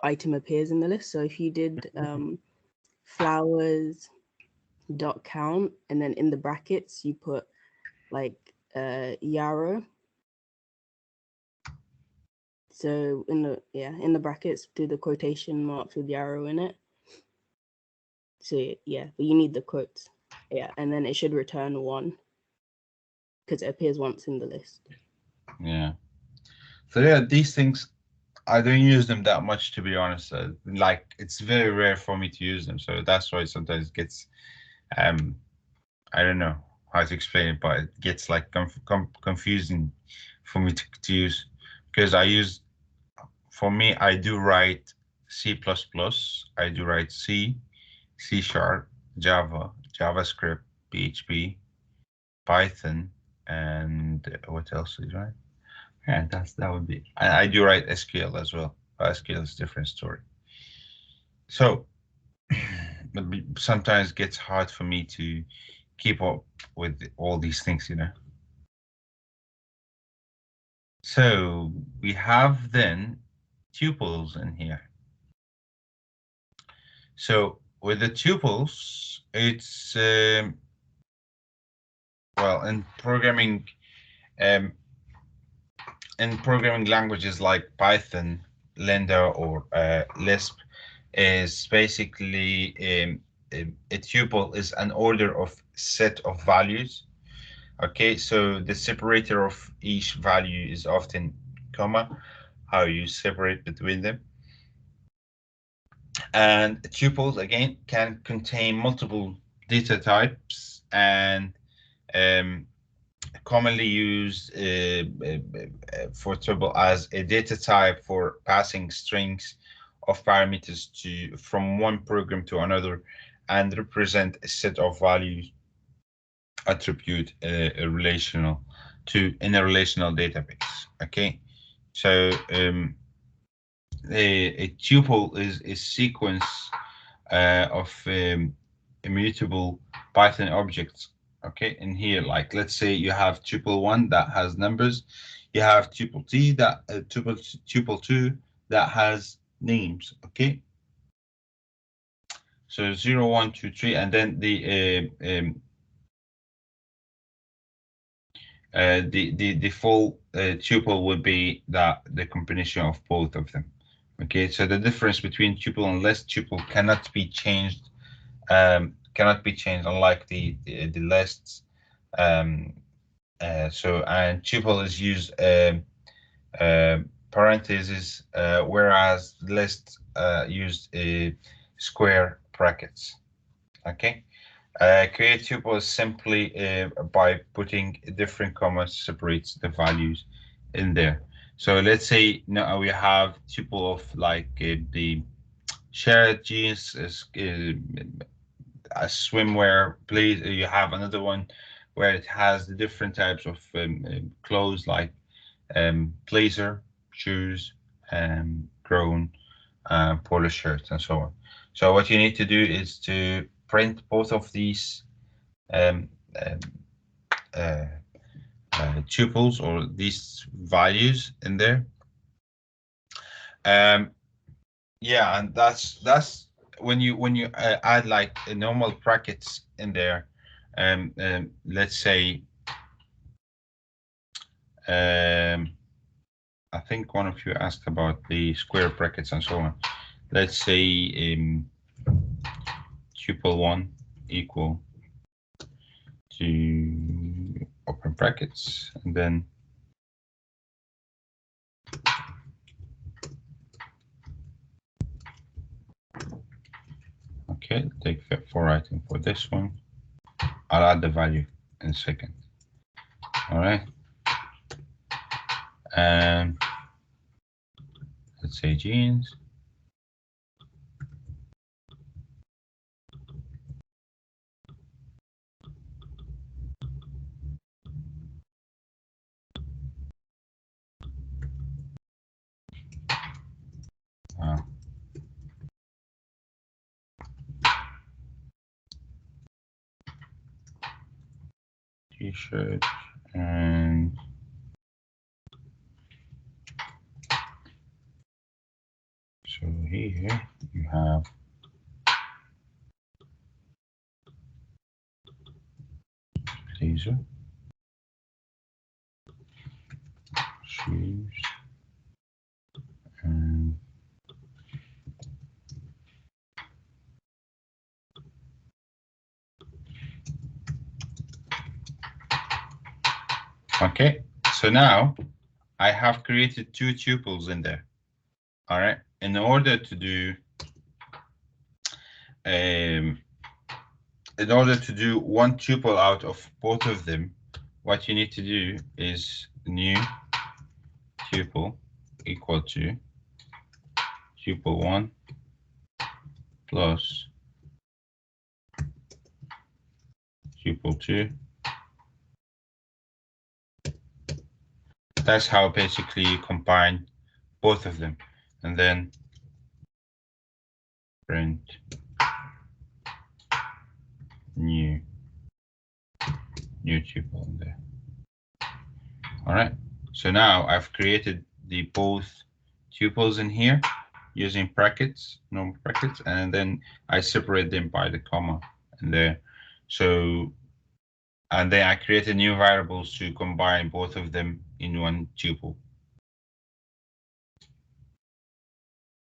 item appears in the list. So if you did flowers dot count and then in the brackets you put like yarrow. So in the brackets do the quotation marks with yarrow in it. So yeah, but you need the quotes. Yeah, and then it should return 1 because it appears once in the list. Yeah. So yeah, these things I don't use them that much to be honest. Like it's very rare for me to use them, so that's why it sometimes gets um I don't know how to explain it, but it gets like confusing for me to use because I use for me I do write C++, I do write C, C sharp, Java, JavaScript, PHP, Python, and what else is right? Yeah, that would be. I do write SQL as well. SQL is a different story. So sometimes it gets hard for me to keep up with all these things, you know. So we have then tuples in here. So with the tuples, it's well, um, in programming languages like Python, Lambda, or Lisp, is basically a tuple is an order of set of values. Okay, so the separator of each value is often comma, how you separate between them. And tuples again can contain multiple data types and commonly used for tuple as a data type for passing strings of parameters to from one program to another and represent a set of values attribute a relational to in a relational database. Okay, so a tuple is a sequence of immutable Python objects. Okay, in here, like let's say you have tuple 1 that has numbers, you have tuple t that tuple 2 that has names. Okay, so 0, 1, 2, 3, and then the full tuple would be the combination of both of them. Okay, so the difference between tuple and less tuple cannot be changed. Cannot be changed, unlike the lists. So and tuple is used parentheses, whereas list used square brackets. Okay. Create tuple is simply by putting different commas separates the values in there. So let's say now we have tuple of like the shared jeans is a swimwear. Please, you have another one where it has the different types of clothes like blazer, shoes, grown, polo shirts, and so on. So what you need to do is to print both of these um, um, uh, tuples or these values in there. Yeah, and that's when you add like a normal brackets in there. Let's say I think one of you asked about the square brackets and so on. Let's say tuple 1 equal to open brackets, and then okay, take for writing for this one. I'll add the value in a second. All right. And let's say jeans. T-shirt and so here you have blazer, shoes, and okay. So now I have created two tuples in there. All right. In order to do in order to do one tuple out of both of them, what you need to do is new tuple equal to tuple 1 plus tuple 2. That's how basically you combine both of them, and then print new new tuple in there. All right. So now I've created the both tuples in here using brackets, normal brackets, and then I separate them by the comma in there. So, and then I created new variables to combine both of them in one tuple.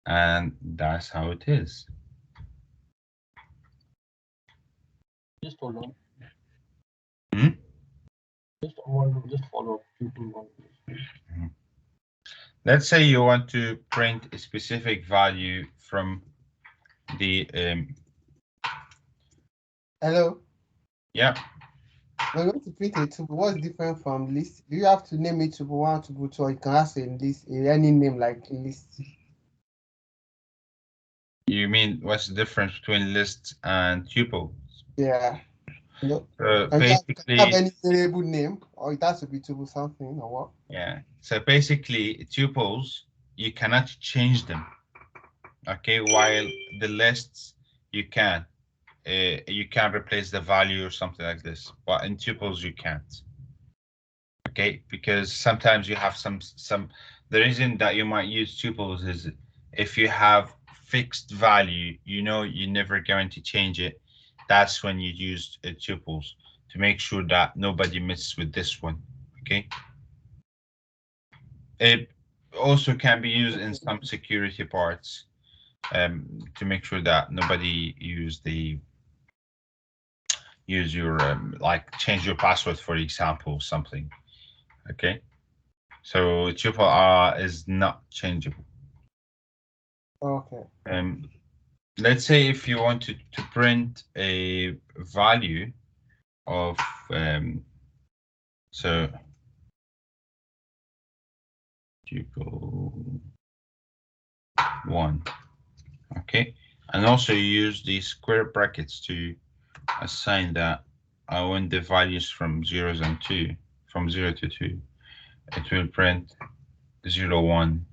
And that's how it is. Just hold on. Hmm? Just follow up. Tuple one, please. Let's say you want to print a specific value from the Hello. yeah. When you want to print a tuple, what's different from list? Do you have to name it tuple one, tuple two, or you can ask a list, any name like a list? You mean what's the difference between lists and tuple? Yeah. No. Can you have Basically, any variable name, or it has to be tuple something, or what? yeah. So basically, tuples you cannot change them. Okay, while the lists you can. You can replace the value or something like this, but in tuples you can't. Okay, because sometimes you have some. The reason that you might use tuples is if you have fixed value, you know you're never going to change it. That's when you use tuples to make sure that nobody messes with this one. Okay. It also can be used in some security parts to make sure that nobody use your like change your password, for example, something. Okay. So tuple R is not changeable. Okay. Let's say if you want to print a value of so tuple 1, okay, and also use the square brackets to assign that I want the values from zeros and 2, from 0 to 2. It will print 0, 1,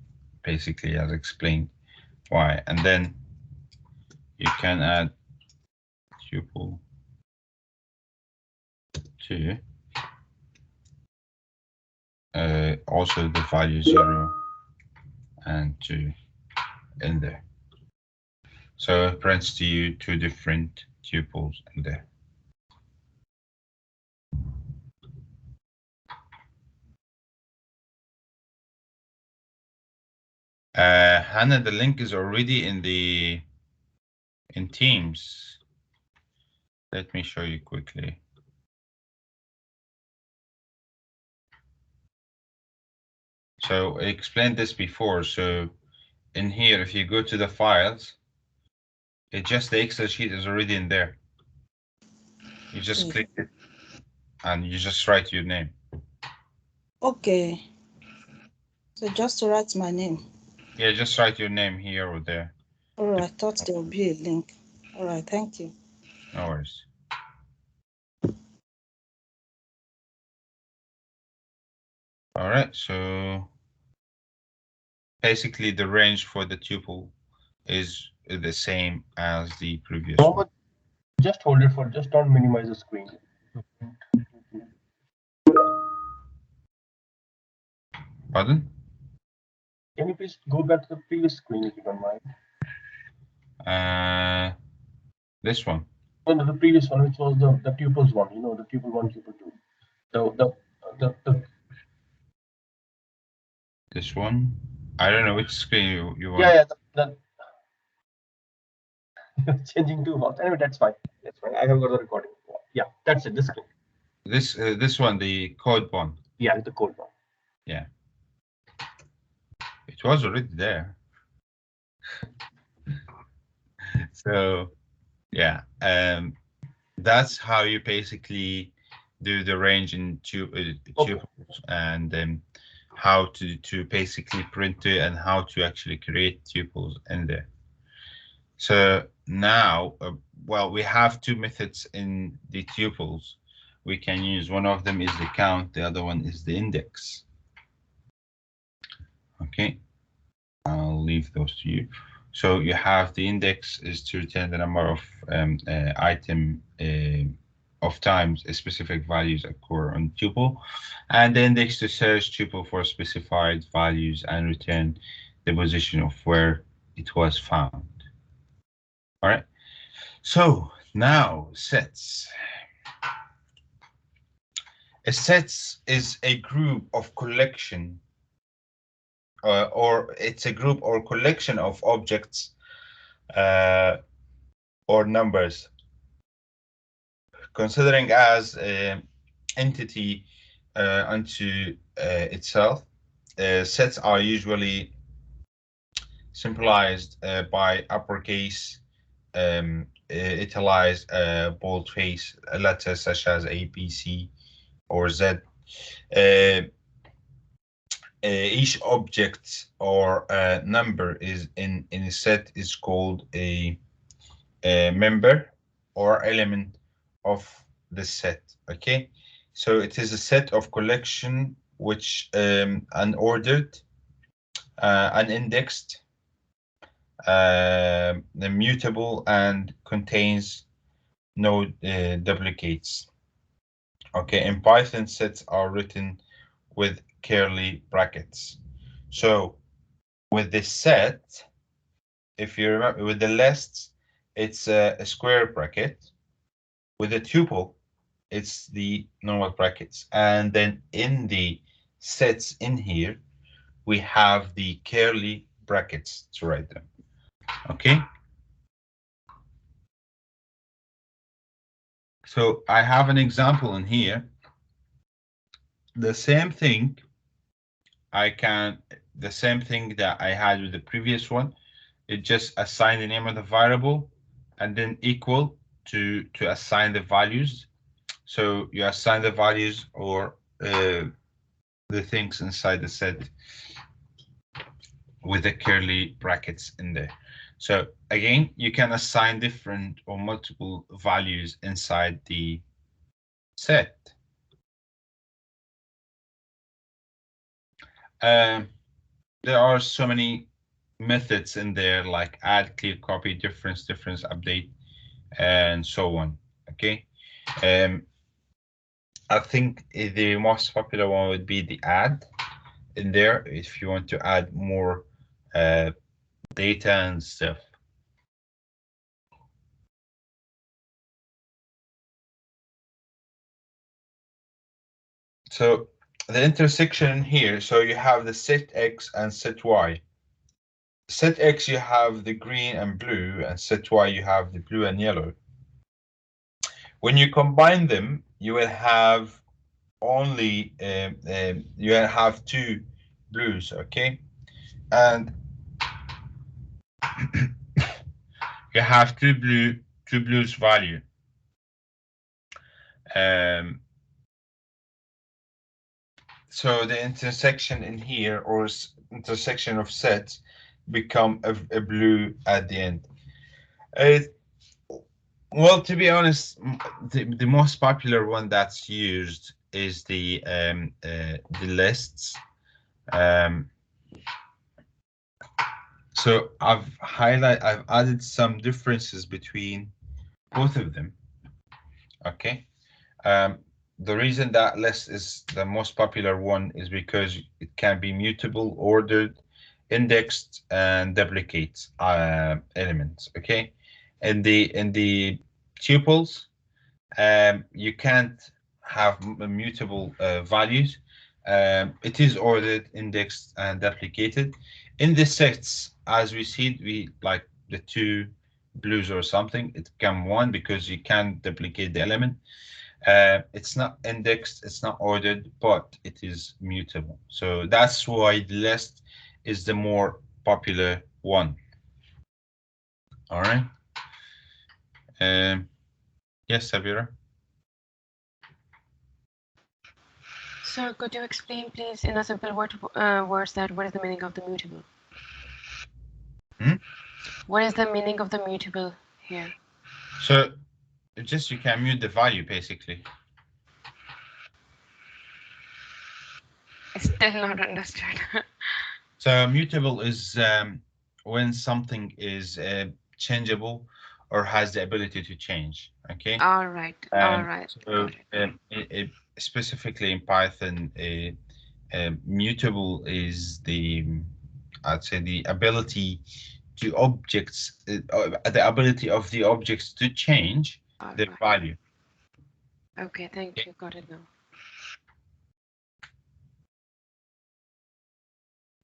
basically, as explained. Why? And then you can add tuple 2, also the value 0 and 2 in there. So it prints to you two different tuples in there. Hannah, the link is already in Teams. Let me show you quickly. So I explained this before. So in here, if you go to the files, it just the Excel sheet is already in there. You just click it and you just write your name. Okay. So just to write my name. Yeah, just write your name here or there. All right, I thought there would be a link. All right, thank you. No worries. All right, so basically the range for the tuple is the same as the previous one. Just hold it for, just don't minimize the screen. Pardon? Can you please go back to the previous screen if you don't mind? This one. No, the previous one, which was the tuples one, you know, the tuple 1, tuple 2. The This one. I don't know which screen you want. yeah, changing too fast. Anyway, that's fine. That's fine. I have got the recording. Yeah, that's it. This screen. This one, the code one. Yeah, the code one. Yeah. It was already there. So yeah, that's how you basically do the range in tuples and how to basically print it and how to actually create tuples in there. So now, well, we have two methods in the tuples. We can use one of them is the count, the other one is the index. Okay, I'll leave those to you. So you have the index is to return the number of item of times specific values occur on tuple, and the index to search tuple for specified values and return the position of where it was found. All right. So now sets. A set is a group of collection, or it's a group or collection of objects or numbers, considering as an entity unto itself. Sets are usually symbolized by uppercase, italicized, boldface letters such as A, B, C, or Z. Each object or number is in a set is called a member or element of the set. Okay, so it is a set of collection which unordered, unindexed, mutable, and contains no duplicates. Okay, in Python, sets are written with curly brackets. So with the set, if you remember, with the lists, it's a square bracket. With the tuple, it's the normal brackets. And then in the sets in here, we have the curly brackets to write them. Okay. So I have an example in here. The same thing the same thing that I had with the previous one. It just assign the name of the variable and then equal to assign the values. So you assign the values or the things inside the set with the curly brackets in there. So again, you can assign different or multiple values inside the set. There are so many methods in there, like add, clear, copy, difference, update, and so on. Okay. I think the most popular one would be the add in there if you want to add more data and stuff. So the intersection here, so you have the set X and set Y. Set X, you have the green and blue, and set Y, you have the blue and yellow. When you combine them, you will have only you will have two blues, okay? And you have two blues value. So the intersection in here, or intersection of sets, become a blue at the end. Well, to be honest, the most popular one that's used is the lists. So I've added some differences between both of them. Okay. The reason that list is the most popular one is because it can be mutable, ordered, indexed, and duplicate elements. Okay. In the tuples, you can't have mutable values. It is ordered, indexed, and duplicated. In the sets, as we see, we like the two blues or something, it become one because you can't duplicate the element. It's not indexed, it's not ordered, but it is mutable. So that's why the list is the more popular one. All right. Yes, Sabira. So could you explain, please, in a simple words, that what is the meaning of the mutable? What is the meaning of the mutable here? So just you can mute the value basically. I still not understood. So mutable is when something is changeable or has the ability to change. Okay. All right. All right. So Got it. specifically in Python, mutable is I'd say the ability to objects, the ability of the objects to change All their right. value. Okay, thank you. Got it now.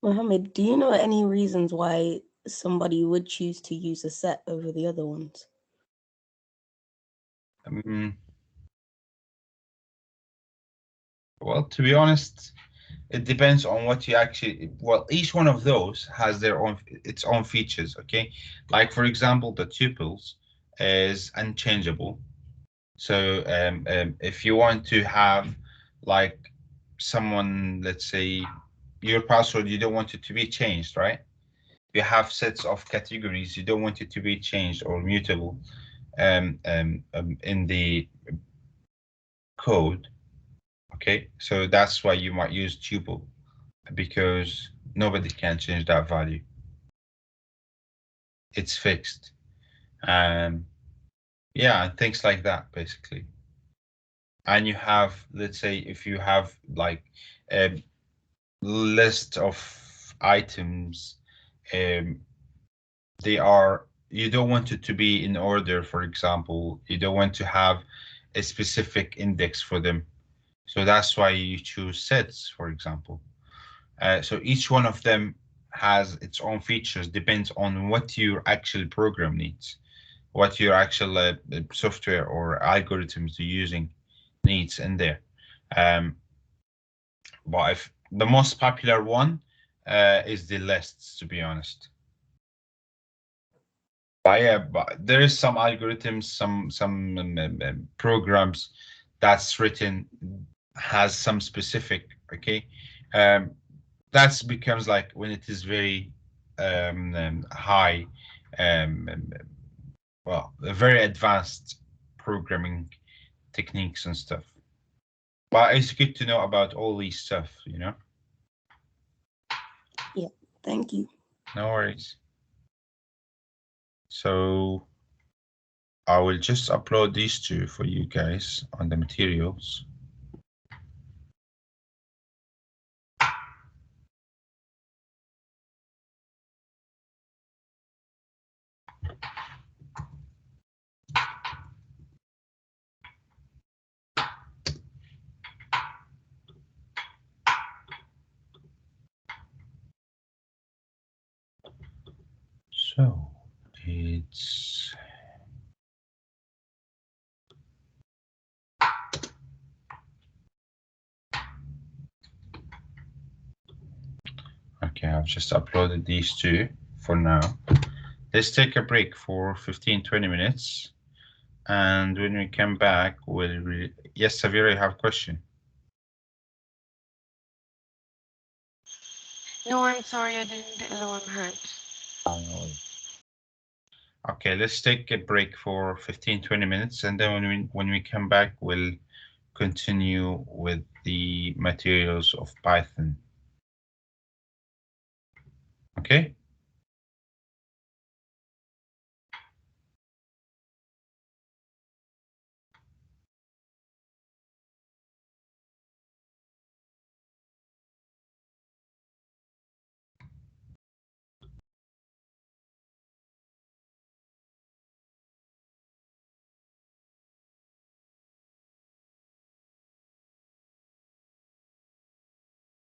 Mohammed, do you know any reasons why somebody would choose to use a set over the other ones? Well, to be honest, it depends on what you actually. Well, each one of those has its own features. Okay, like for example, the tuples is unchangeable. So if you want to have like someone, let's say your password, you don't want it to be changed, right? You have sets of categories, you don't want it to be changed or mutable in the code. Okay, so that's why you might use tuple, because nobody can change that value. It's fixed. Yeah, and things like that, basically. And you have, let's say, if you have like a list of items, you don't want it to be in order, for example. You don't want to have a specific index for them. So that's why you choose sets, for example. So each one of them has its own features, depends on what your actual program needs, what your actual software or algorithms you're using needs in there. But if the most popular one is the lists, to be honest. But yeah, but there is some algorithms, some programs that's written has some specific. Okay, that becomes like when it is very high, um, um, well, very advanced programming techniques and stuff. But it's good to know about all these stuff, you know. Yeah, thank you. No worries. So I will just upload these two for you guys on the materials. So it's okay. I've just uploaded these two for now. Let's take a break for 15-20 minutes. And when we come back, yes, Savira, you have a question. No, I'm sorry, I didn't lower my hand. Okay, let's take a break for 15-20 minutes, and then when we come back, we'll continue with the materials of Python. Okay?